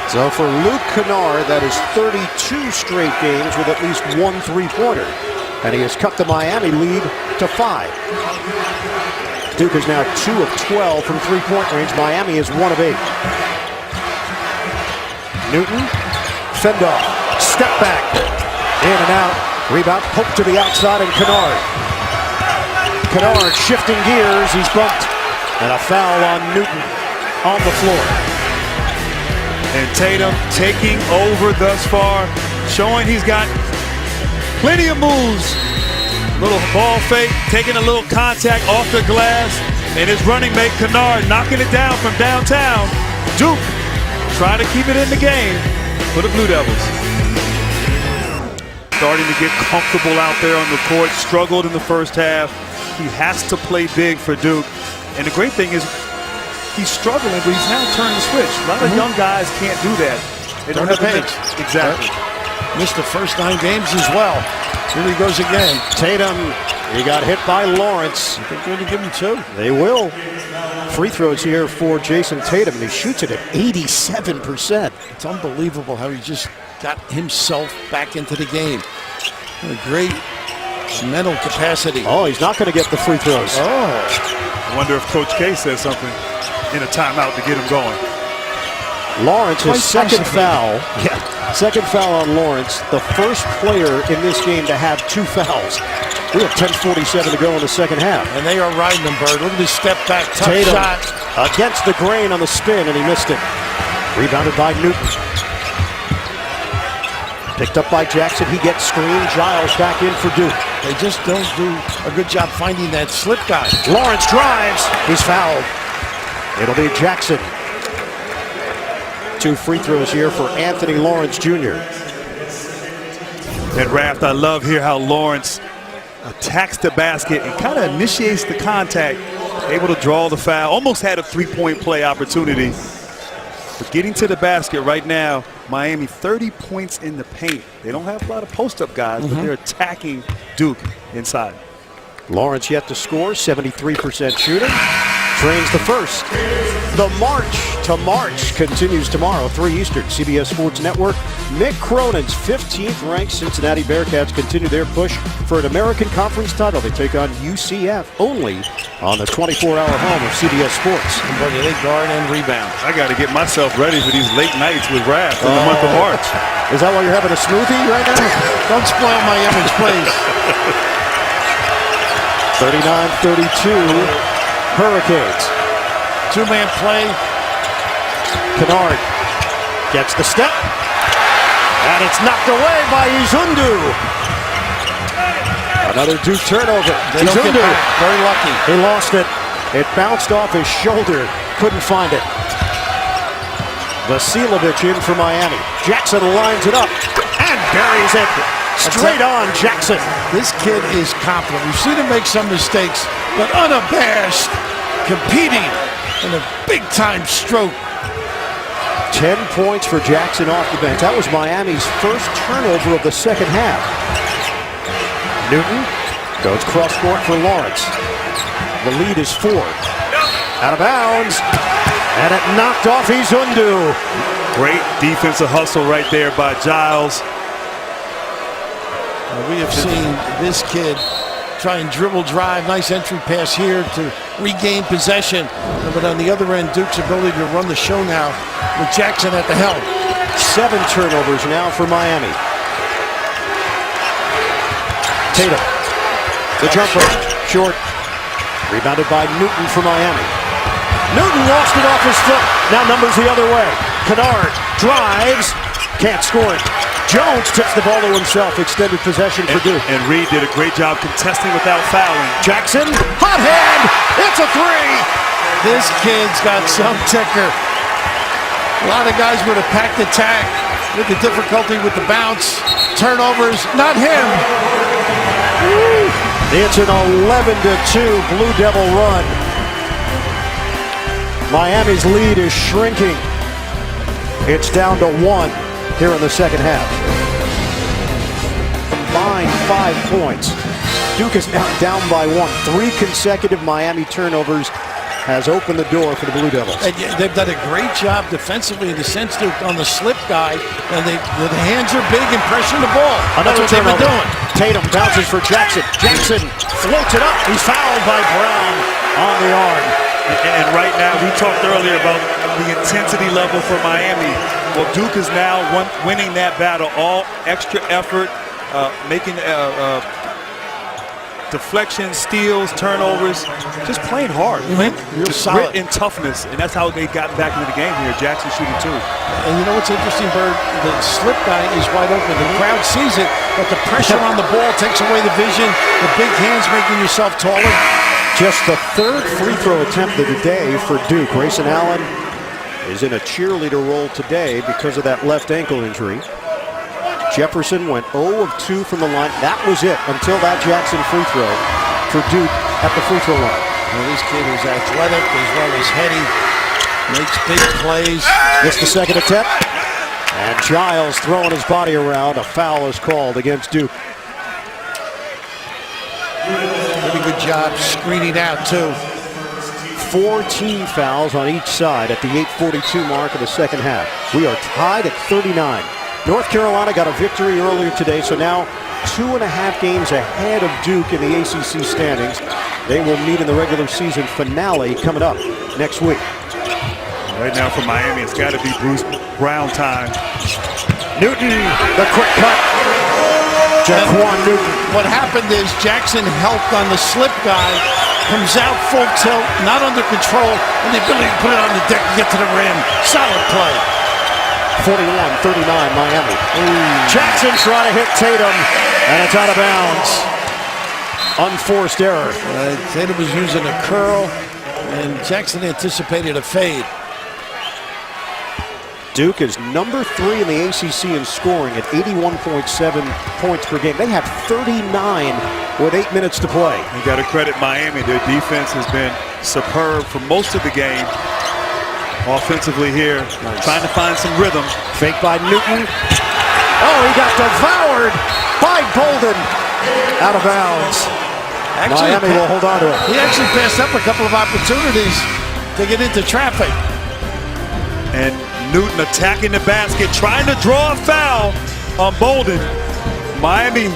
So for Luke Kennard, that is 32 straight games with at least 1 3-pointer. And he has cut the Miami lead to 5. Duke is now 2 of 12 from 3-point range. Miami is 1 of 8. Newton, fend off, step back, in and out. Rebound, poke to the outside, and Kennard. Kennard shifting gears, he's bumped. And a foul on Newton on the floor. And Tatum taking over thus far, showing he's got plenty of moves. Little ball fake, taking a little contact off the glass, and his running mate Kennard knocking it down from downtown. Duke trying to keep it in the game for the Blue Devils. Starting to get comfortable out there on the court, struggled in the first half. He has to play big for Duke. And the great thing is he's struggling, but he's now turned the switch. A lot of young guys can't do that. They don't have the page. Exactly. Missed the first 9 games as well. Here he goes again. Tatum, he got hit by Lawrence. They're going to give him 2. They will. free throws here for Jason Tatum, and he shoots it at 87%. It's unbelievable how he just got himself back into the game. A great mental capacity. Oh, he's not going to get the free throws. I wonder if Coach K said something in a timeout to get him going. Lawrence, his Quite second possibly. foul. Yeah, second foul on Lawrence. The first player in this game to have 2 fouls. We have 10:47 to go in the second half. And they are riding him, Bird. Look at his step back, tough Tatum shot. against the grain on the spin, and he missed it. Rebounded by Newton. Picked up by Jackson. He gets screened. Giles back in for Duke. They just don't do a good job finding that slip guy. Lawrence drives. He's fouled. It'll be Jackson. 2 free throws here for Anthony Lawrence Jr. At Raft, I love here how Lawrence attacks the basket and kind of initiates the contact, able to draw the foul, almost had a 3-point play opportunity. But getting to the basket right now, Miami 30 points in the paint. They don't have a lot of post-up guys, but they're attacking Duke inside. Lawrence yet to score, 73% shooting. Drains the first. The March to March continues tomorrow, 3 Eastern, CBS Sports Network. Mick Cronin's 15th ranked Cincinnati Bearcats continue their push for an American Conference title. They take on UCF only on the 24-hour home of CBS Sports. But they guard and rebound. I got to get myself ready for these late nights with Raft in the month of March. Is that why you're having a smoothie right now? Don't spoil my image, please. 39-32, Hurricanes. 2-man play. Kennard gets the step, and it's knocked away by Izundu. Another Duke turnover. They don't get back. Very lucky. He lost it. It bounced off his shoulder. Couldn't find it. Vasilovic in for Miami. Jackson lines it up and buries it. Straight on Jackson. This kid is confident. We've seen him make some mistakes, but unabashed, competing in a big-time stroke. 10 points for Jackson off the bench. That was Miami's first turnover of the second half. Newton goes cross court for Lawrence. The lead is 4. Out of bounds. And it knocked off Izundu. Great defensive hustle right there by Giles. We have seen this kid try and dribble drive. Nice entry pass here to regain possession. But on the other end, Duke's ability to run the show now with Jackson at the helm. 7 turnovers now for Miami. Tatum. The jumper. Short. Rebounded by Newton for Miami. Newton lost it off his foot. Now numbers the other way. Kennard drives. Can't score it. Jones tips the ball to himself. Extended possession for Duke. And Reed did a great job contesting without fouling. Jackson. Hot hand. It's a 3. This kid's got some ticker. A lot of guys would have packed the tack with the difficulty with the bounce. Turnovers, not him. It's an 11-2 Blue Devil run. Miami's lead is shrinking. It's down to 1 here in the second half. Combined 5 points. Duke is now down by 1. 3 consecutive Miami turnovers has opened the door for the Blue Devils. And they've done a great job defensively in the sense that on the slip guy, and the hands are big and pressuring the ball. That's what they've been doing. Tatum bounces for Jackson. Jackson floats it up. He's fouled by Brown on the arm. And right now, we talked earlier about the intensity level for Miami. Well, Duke is now winning that battle. All extra effort, making deflections, steals, turnovers, just playing hard. Real Just solid. grit and toughness, and that's how they got back into the game here. Jackson shooting 2. And you know what's interesting, Bird? The slip guy is wide open. The crowd sees it, but the pressure on the ball takes away the vision. The big hands making yourself taller. Just the 3rd free throw attempt of the day for Duke. Grayson Allen is in a cheerleader role today because of that left ankle injury. Jefferson went 0 of 2 from the line. That was it until that Jackson free throw for Duke at the free throw line. Well, this kid is athletic as well as heady. Makes big plays. It's the second attempt. And Giles throwing his body around. A foul is called against Duke. Pretty good job screening out, too. 4 team fouls on each side at the 8:42 mark of the second half. We are tied at 39. North Carolina got a victory earlier today, so now 2.5 games ahead of Duke in the ACC standings. They will meet in the regular season finale coming up next week. Right now for Miami, it's got to be Bruce Brown time. Newton, the quick cut. Jaquan Newton. What happened is Jackson helped on the slip guy, comes out full tilt, not under control, and the ability to put it on the deck and get to the rim. Solid play. 41-39 Miami. Jackson trying to hit Tatum, and it's out of bounds. Unforced error. Tatum was using a curl, and Jackson anticipated a fade. Duke is number 3 in the ACC in scoring at 81.7 points per game. They have 39 with 8 minutes to play. You got to credit Miami. Their defense has been superb for most of the game. Offensively here, trying to find some rhythm. Fake by Newton. Oh, he got devoured by Bolden. Out of bounds. Miami will hold on to it. He actually passed up a couple of opportunities to get into traffic. And Newton attacking the basket, trying to draw a foul on Bolden. Miami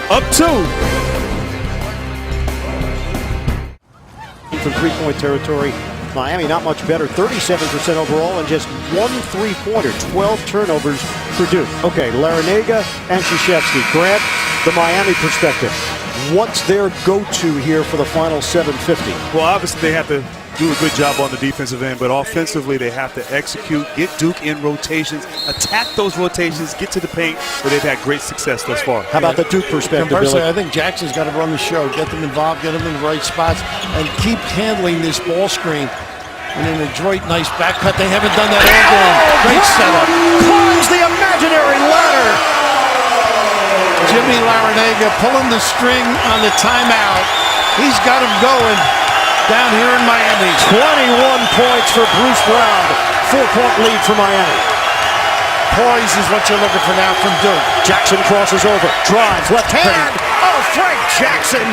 up 2. From three-point territory, Miami not much better, 37% overall and just 1 3-pointer, 12 turnovers for Duke. Okay, Larinaga and Krzyzewski. Grant, the Miami perspective. What's their go-to here for the final 750? Well, obviously they have to do a good job on the defensive end, but offensively they have to execute, get Duke in rotations, attack those rotations, get to the paint, where they've had great success thus far. How about the Duke perspective, Conversely, Billy? I think Jackson's got to run the show, get them involved, get them in the right spots, and keep handling this ball screen. And an adroit, nice back cut. They haven't done that all game. Great setup. Climbs the imaginary ladder. Jimmy Larinaga pulling the string on the timeout. He's got him going down here in Miami. 21 points for Bruce Brown. 4-point lead for Miami. Poise is what you're looking for now from Duke. Jackson crosses over, drives, left hand. Oh, Frank Jackson.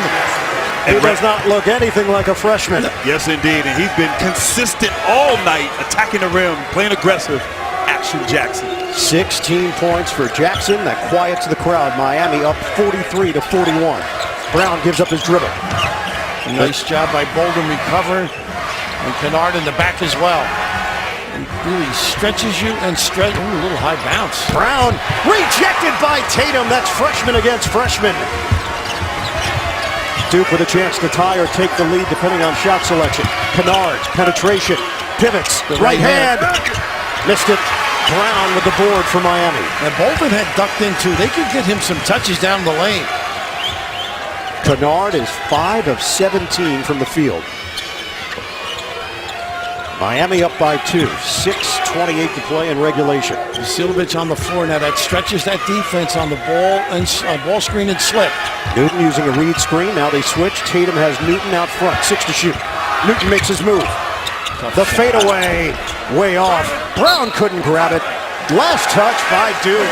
He does not look anything like a freshman. Yes, indeed, and he's been consistent all night, attacking the rim, playing aggressive. Action Jackson. 16 points for Jackson. That quiets the crowd. Miami up 43-41. Brown gives up his dribble. Nice job by Bolden recovering. And Kennard in the back as well. He really stretches you and stretch. Ooh, a little high bounce. Brown rejected by Tatum. That's freshman against freshman. Duke with a chance to tie or take the lead depending on shot selection. Kennard's penetration. Pivots. Right hand. Missed it. Brown with the board for Miami. And Bolden had ducked into. They could get him some touches down the lane. Kennard is 5 of 17 from the field. Miami up by 2. 6:28 to play in regulation. Vasiljevic on the floor now. That stretches that defense on the ball and ball screen and slip. Newton using a read screen. Now they switch. Tatum has Newton out front. 6 to shoot. Newton makes his move. The fadeaway, way off. Brown couldn't grab it. Last touch by Duke.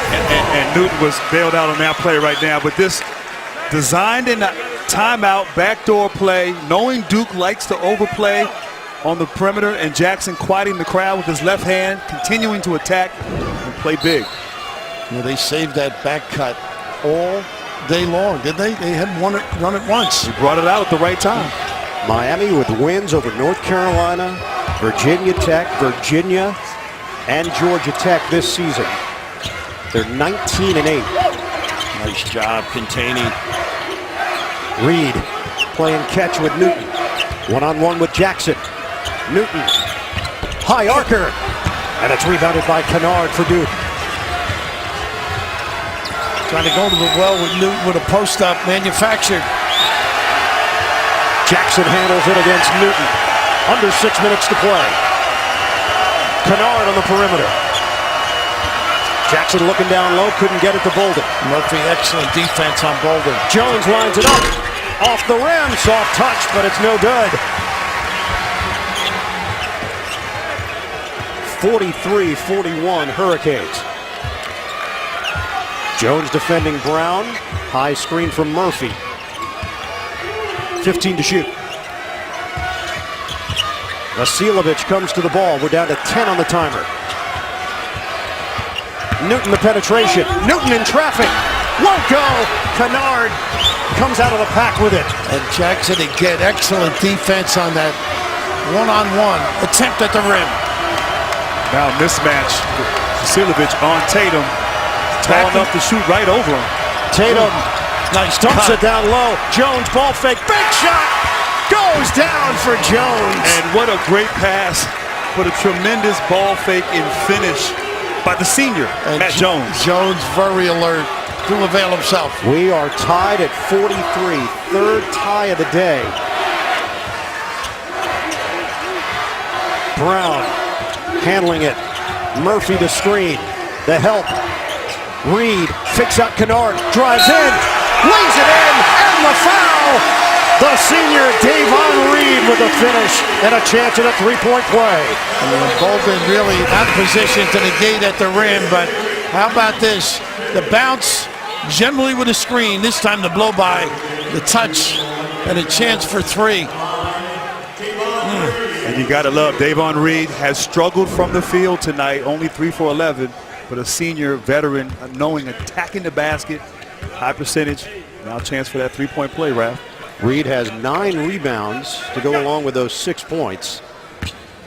And Newton was bailed out on that play right now, but this designed in a timeout, backdoor play, knowing Duke likes to overplay on the perimeter, and Jackson quieting the crowd with his left hand, continuing to attack and play big. Well, they saved that back cut all day long, did they? They had run it once. He brought it out at the right time. Miami with wins over North Carolina, Virginia Tech, Virginia, and Georgia Tech this season. They're 19-8. Nice job containing. Reed playing catch with Newton. One-on-one with Jackson. Newton. High arcer. And it's rebounded by Kennard for Duke. Trying to go to the well with Newton with a post-up manufactured. Jackson handles it against Newton. Under 6 minutes to play. Kennard on the perimeter. Jackson looking down low, couldn't get it to Bolden. Murphy, excellent defense on Bolden. Jones lines it up. Off the rim, soft touch, but it's no good. 43-41 Hurricanes. Jones defending Brown. High screen from Murphy. 15 to shoot. Vasiljevic comes to the ball. We're down to 10 on the timer. Newton the penetration. Newton in traffic. Won't go. Kennard comes out of the pack with it. And Jackson again, excellent defense on that one-on-one attempt at the rim. Now mismatch. Vasiljevic on Tatum. Tall enough to shoot right over him. Tatum Nice dumps cut. it down low. Jones ball fake. Big shot. Goes down for Jones. And what a great pass. What a tremendous ball fake and finish by the senior, And Matt Jones. Jones very alert to avail himself. We are tied at 43. Third tie of the day. Brown handling it. Murphy to screen. The help. Reed fakes out Kennard. Drives in. Lays it in. And the foul. The senior Davon Reed with the finish and a chance at a three-point play. And Bolden really out of position to negate at the rim, but how about this? The bounce, generally with a screen. This time the blow by, the touch, and a chance for three. And you got to love, Davon Reed has struggled from the field tonight, only 3 for 11, but a senior veteran, knowing attacking the basket, high percentage. Now a chance for that three-point play, Raph. Reed has 9 rebounds to go along with those 6 points.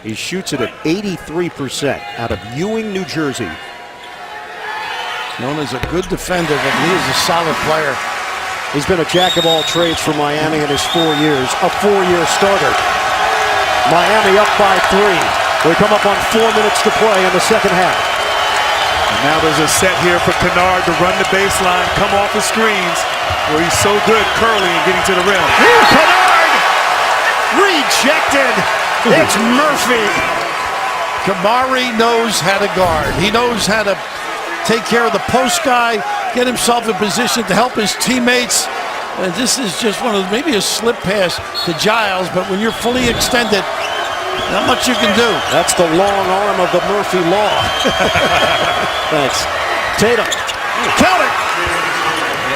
He shoots it at 83% out of Ewing, New Jersey. Known as a good defender, but he is a solid player. He's been a jack of all trades for Miami in his 4 years, a 4-year starter. Miami up by 3. We come up on 4 minutes to play in the second half. And now there's a set here for Kennard to run the baseline, come off the screens, where he's so good curling and getting to the rim. Kennard rejected. It's Murphy. Kamari knows how to guard. He knows how to take care of the post guy, get himself in position to help his teammates. And this is just one of maybe a slip pass to Giles, but when you're fully extended, not much you can do. That's the long arm of the Murphy law. Thanks. Tatum. Count it.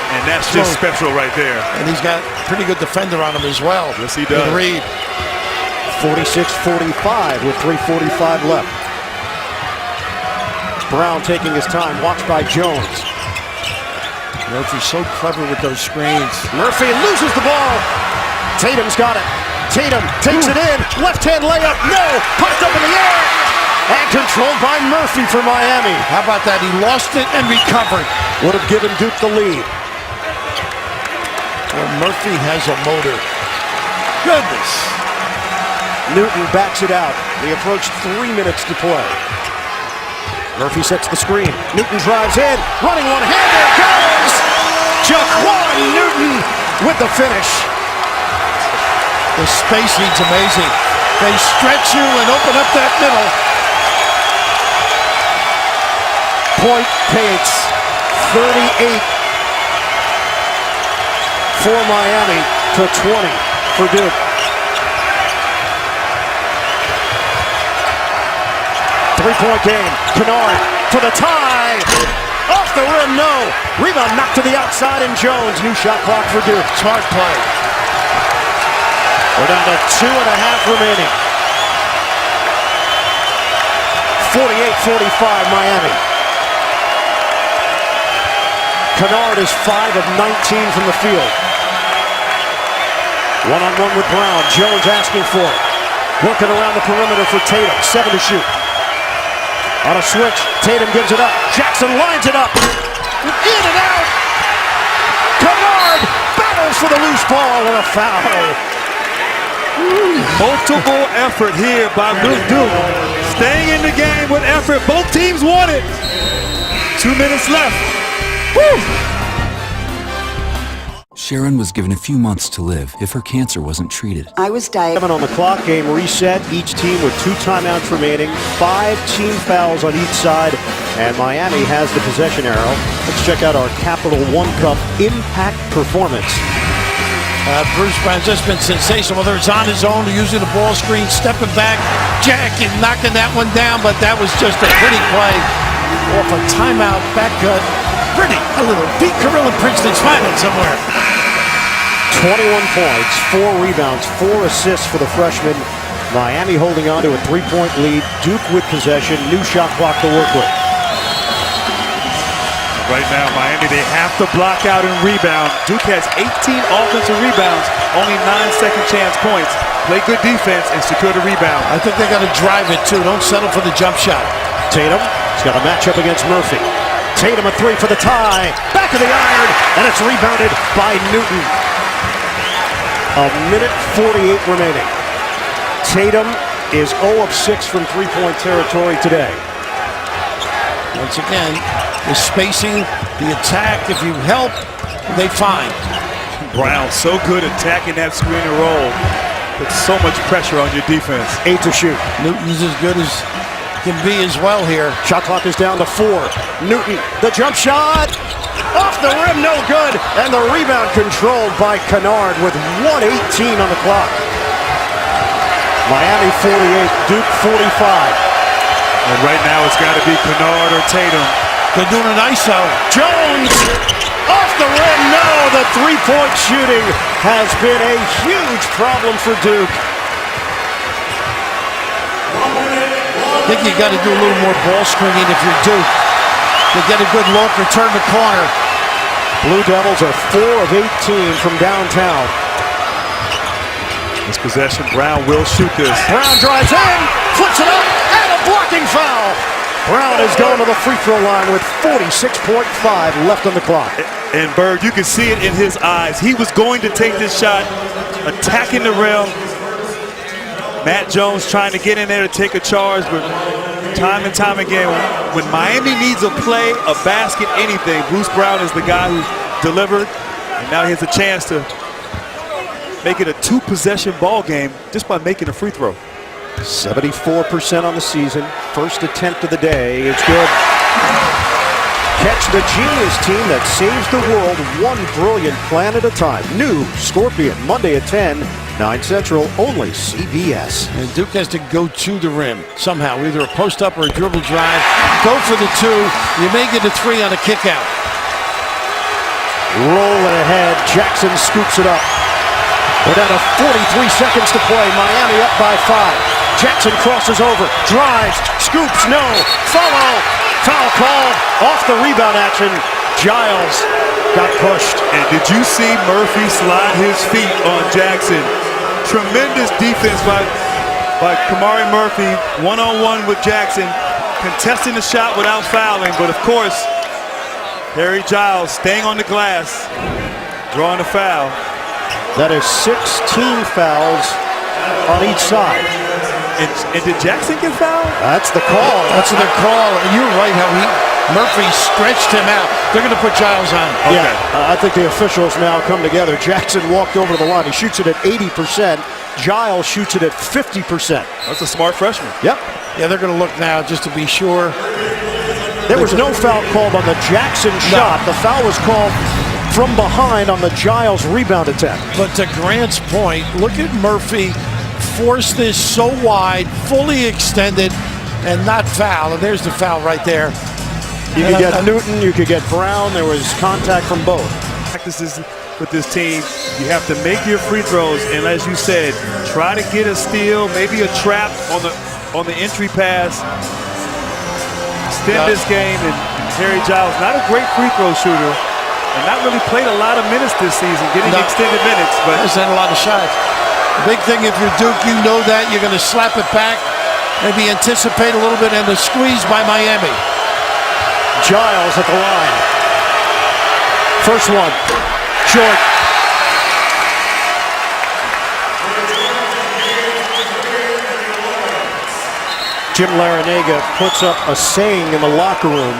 And that's just special right there. And he's got a pretty good defender on him as well. Yes, he does. And Reed. 46-45 with 3:45 left. Brown taking his time, watched by Jones. Murphy's so clever with those screens. Murphy loses the ball. Tatum's got it. Tatum takes it in. Left-hand layup. No. Pumped up in the air. And controlled by Murphy for Miami. How about that? He lost it and recovered. Would have given Duke the lead. Well, Murphy has a motor. Goodness. Newton backs it out. We approach 3 minutes to play. Murphy sets the screen. Newton drives in. Running one-hander. Goes! Jaquan Newton with the finish. The spacing's amazing. They stretch you and open up that middle. Point Pates. 38 for Miami to 20 for Duke. Three-point game. Kennard for the tie. Off the rim, no. Rebound knocked to the outside, and Jones. New shot clock for Duke. Smart play. We're down to 2.5 remaining. 48-45 Miami. Kennard is 5 of 19 from the field. One-on-one with Brown. Jones asking for it. Working around the perimeter for Tatum. 7 to shoot. On a switch, Tatum gives it up. Jackson lines it up. In and out. Kennard battles for the loose ball and a foul. Multiple effort here by Duke. Staying in the game with effort. Both teams want it. 2 minutes left. Woo! Sharon was given a few months to live if her cancer wasn't treated. I was diagnosed. 7 on the clock, game reset. Each team with 2 timeouts remaining. 5 team fouls on each side. And Miami has the possession arrow. Let's check out our Capital One Cup impact performance. Bruce Brown's just been sensational, whether it's on his own or using the ball screen, stepping back, jacking, knocking that one down, but that was just a pretty play off a timeout, back cut. Pretty, a little Pete Carrill and Princeton smiling somewhere. 21 points, 4 rebounds, 4 assists for the freshman. Miami holding on to a 3-point lead. Duke with possession. New shot clock to work with. Right now, Miami, they have to block out and rebound. Duke has 18 offensive rebounds, only 9 second chance points. Play good defense and secure the rebound. I think they got to drive it, too. Don't settle for the jump shot. Tatum, he's got a matchup against Murphy. Tatum a 3 for the tie. Back of the iron, and it's rebounded by Newton. A minute 48 remaining. Tatum is 0 of 6 from three-point territory today. Once again, the spacing, the attack, if you help, they find. Brown so good attacking that screen and roll. Put so much pressure on your defense. 8 to shoot. Newton's as good as can be as well here. Shot clock is down to 4. Newton, the jump shot. Off the rim, no good. And the rebound controlled by Kennard with 1:18 on the clock. Miami 48, Duke 45. And right now it's got to be Kennard or Tatum. They're doing an ISO. Jones off the rim. No, the three-point shooting has been a huge problem for Duke. I think you got to do a little more ball screening if you're Duke to get a good look or turn the corner. Blue Devils are 4 of 18 from downtown. This possession, Brown will shoot this. Brown drives in, flips it up, and a blocking foul. Brown is going to the free throw line with 46.5 left on the clock. And Bird, you can see it in his eyes. He was going to take this shot, attacking the rim. Matt Jones trying to get in there to take a charge, but time and time again, when Miami needs a play, a basket, anything, Bruce Brown is the guy who delivered, and now he has a chance to make it a 2-possession ball game just by making a free throw. 74% on the season. First attempt of the day. It's good. Catch the genius team that saves the world one brilliant plan at a time. New Scorpion, Monday at 10, 9 Central, only CBS. And Duke has to go to the rim somehow, either a post-up or a dribble drive. Go for the 2. You may get a 3 on a kick-out. Rolling ahead. Jackson scoops it up. We're down to 43 seconds to play. Miami up by 5. Jackson crosses over, drives, scoops, no, follow, foul called, off the rebound action. Giles got pushed. And did you see Murphy slide his feet on Jackson? Tremendous defense by Kamari Murphy, one-on-one with Jackson, contesting the shot without fouling, but of course, Harry Giles staying on the glass, drawing a foul. That is 16 fouls on each side. And did Jackson get fouled? That's the call. That's their call. And you're right how Murphy stretched him out. They're going to put Giles on. Okay. Yeah, I think the officials now come together. Jackson walked over to the line. He shoots it at 80%. Giles shoots it at 50%. That's a smart freshman. Yep. Yeah, they're going to look now just to be sure. There was no foul called on the Jackson shot. The foul was called from behind on the Giles rebound attempt. But to Grant's point, look at Murphy force this so wide, fully extended, and not foul. And there's the foul right there. You could get Newton, you could get Brown. There was contact from both. Practices with this team, you have to make your free throws, and as you said, try to get a steal, maybe a trap on the entry pass. Extend this game, and Harry Giles, not a great free throw shooter, and not really played a lot of minutes this season, getting extended minutes, but there's not a lot of shots. The big thing, if you're Duke, you know that you're going to slap it back, maybe anticipate a little bit, and the squeeze by Miami. Giles at the line. First one, short. Jim Larrañaga puts up a saying in the locker room,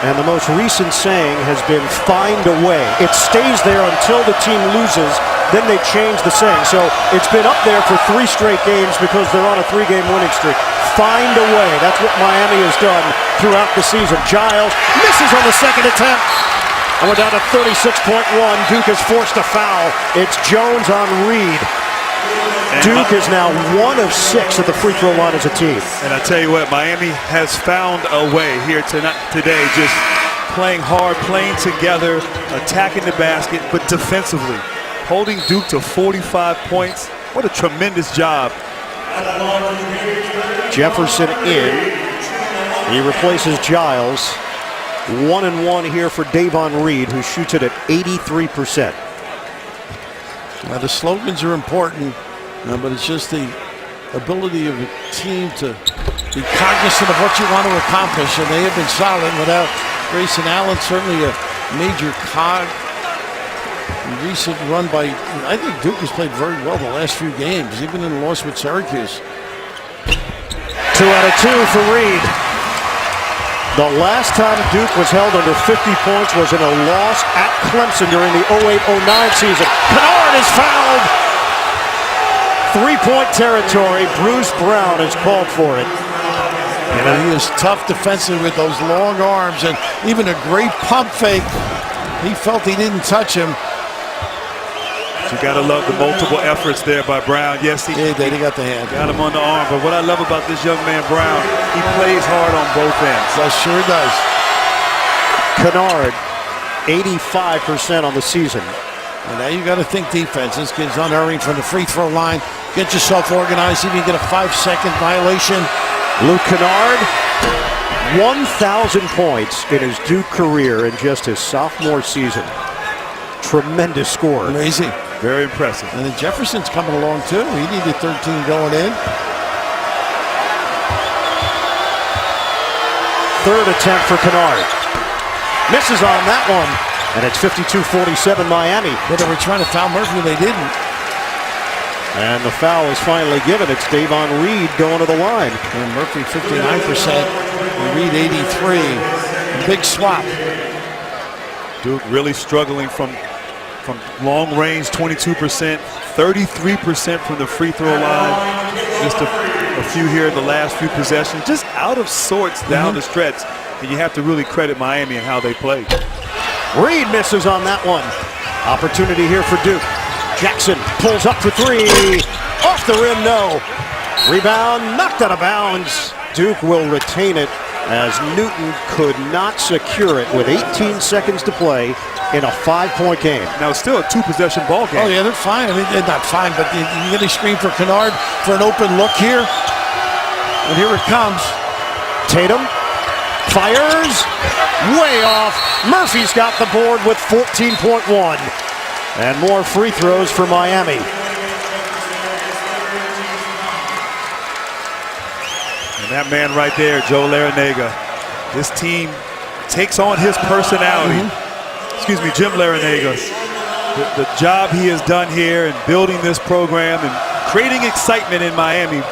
and the most recent saying has been "find a way." It stays there until the team loses, then they change the saying. So it's been up there for 3 straight games because they're on a 3-game winning streak. Find a way. That's what Miami has done throughout the season. Giles misses on the second attempt. And we're down to 36.1. Duke is forced to foul. It's Jones on Reed. Duke is now 1 of 6 at the free throw line as a team. And I tell you what, Miami has found a way here today, just playing hard, playing together, attacking the basket, but defensively, holding Duke to 45 points. What a tremendous job Jefferson in. He replaces Giles. 1-1 here for Davon Reed, who shoots it at 83%. Now the slogans are important, but it's just the ability of a team to be cognizant of what you want to accomplish, and they have been solid without Grayson Allen, certainly a major cog. Recent run by, I think Duke has played very well the last few games, even in the loss with Syracuse. 2 out of 2 for Reed. The last time Duke was held under 50 points was in a loss at Clemson during the 08-09 season. Kennard is fouled. 3-point territory. Bruce Brown has called for it. And he is tough defensively with those long arms and even a great pump fake. He felt he didn't touch him. You got to love the multiple efforts there by Brown. Yes, he got the hand. Got him on the arm. But what I love about this young man, Brown, he plays hard on both ends. That sure does. Kennard, 85% on the season. And now you got to think defense. This kid's unhurrying from the free throw line. Get yourself organized. See if you get a 5-second violation. Luke Kennard, 1,000 points in his Duke career in just his sophomore season. Tremendous score. Amazing. Very impressive. And then Jefferson's coming along too. He needed 13 going in. Third attempt for Kennard. Misses on that one. And it's 52-47 Miami. But they were trying to foul Murphy, they didn't. And the foul is finally given. It's Davon Reed going to the line. And Murphy 59%, and Reed 83%. Big swap. Duke really struggling from long range, 22%, 33% from the free throw line. Just a few here in the last few possessions. Just out of sorts down the stretch. And you have to really credit Miami and how they played. Reed misses on that one. Opportunity here for Duke. Jackson pulls up for 3. Off the rim, no. Rebound, knocked out of bounds. Duke will retain it as Newton could not secure it with 18 seconds to play in a 5-point game. Now it's still a 2-possession ball game. Oh yeah, they're fine. I mean, they're not fine, but you get a screen for Kennard for an open look here. And here it comes. Tatum fires way off. Murphy's got the board with 14.1. And more free throws for Miami. And that man right there, Joe Larrañaga, this team takes on his personality. Excuse me, Jim Larrañaga. The job he has done here in building this program and creating excitement in Miami.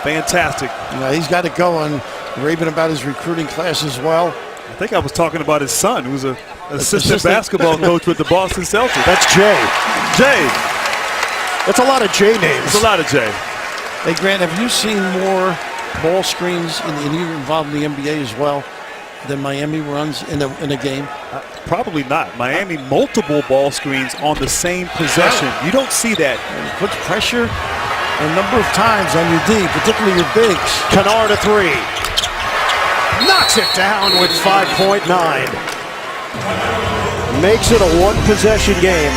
Fantastic. Yeah, he's got it going. Raving about his recruiting class as well. I think I was talking about his son, who's an assistant basketball coach with the Boston Celtics. That's Jay. Jay. That's a lot of J names. It's a lot of Jay. Hey, Grant, have you seen more ball screens, and you're involved in the NBA as well, than Miami runs in a game? Probably not. Miami, multiple ball screens on the same possession. You don't see that. It puts pressure a number of times on your D, particularly your bigs. Kennard a 3. Knocks it down with 5.9. Makes it a 1-possession game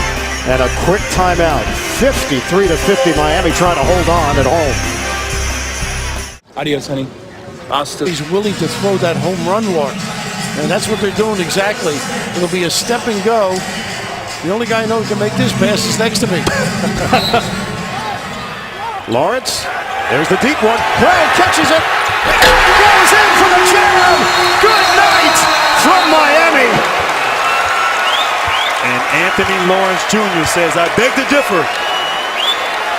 and a quick timeout. 53-50 Miami trying to hold on at home. Adios, honey. He's willing to throw that home run walk. And that's what they're doing exactly. It'll be a step and go. The only guy I know who can make this pass is next to me. Lawrence, there's the deep one. Brown catches it. Goes in for the jam. Good night from Miami. And Anthony Lawrence Jr. says, I beg to differ.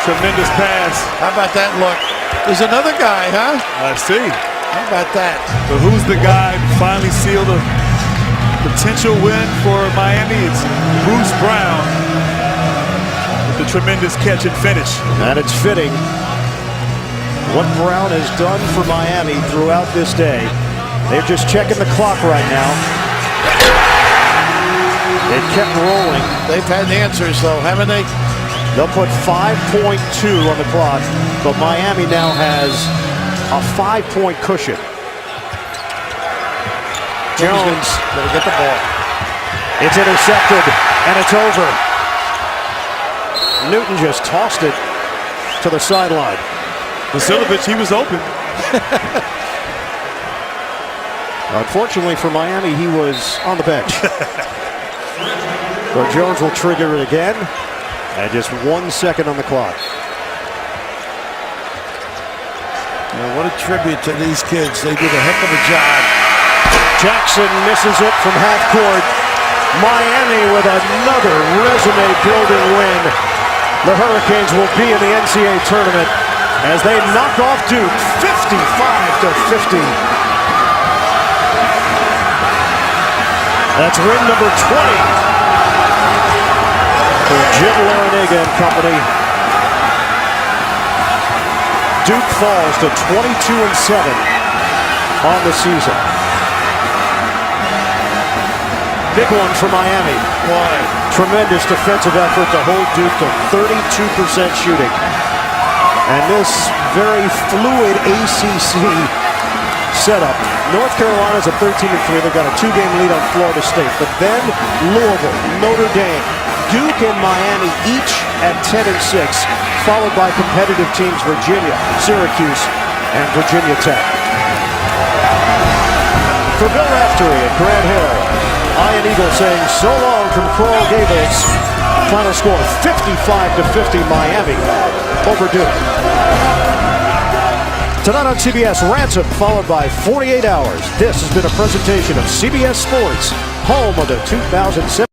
Tremendous pass. How about that look? There's another guy, huh? I see. How about that? But who's the guy who finally sealed a potential win for Miami? It's Bruce Brown with the tremendous catch and finish. And it's fitting what Brown has done for Miami throughout this day. They're just checking the clock right now. They kept rolling. They've had answers, though, haven't they? They'll put 5.2 on the clock, but Miami now has a 5-point cushion. Jones, better get the ball. It's intercepted, and it's over. Newton just tossed it to the sideline. Vasiljevic, he was open. Unfortunately for Miami, he was on the bench. So Jones will trigger it again. And just 1 second on the clock. Now, what a tribute to these kids. They did a heck of a job. Jackson misses it from half court. Miami with another resume-building win. The Hurricanes will be in the NCAA tournament as they knock off Duke 55-50. That's win number 20 for Jim Larrañaga and company. Duke falls to 22-7 on the season. Big one for Miami. Why? Tremendous defensive effort to hold Duke to 32% shooting. And this very fluid ACC setup. North Carolina's at 13-3. They've got a 2-game lead on Florida State. But then Louisville, Notre Dame, Duke and Miami each at 10-6, followed by competitive teams Virginia, Syracuse, and Virginia Tech. For Bill Raftery at Grant Hill, Ian Eagle saying so long from Coral Gables. Final score 55-50 Miami over Duke. Tonight on CBS, Ransom followed by 48 Hours. This has been a presentation of CBS Sports, home of the 2007.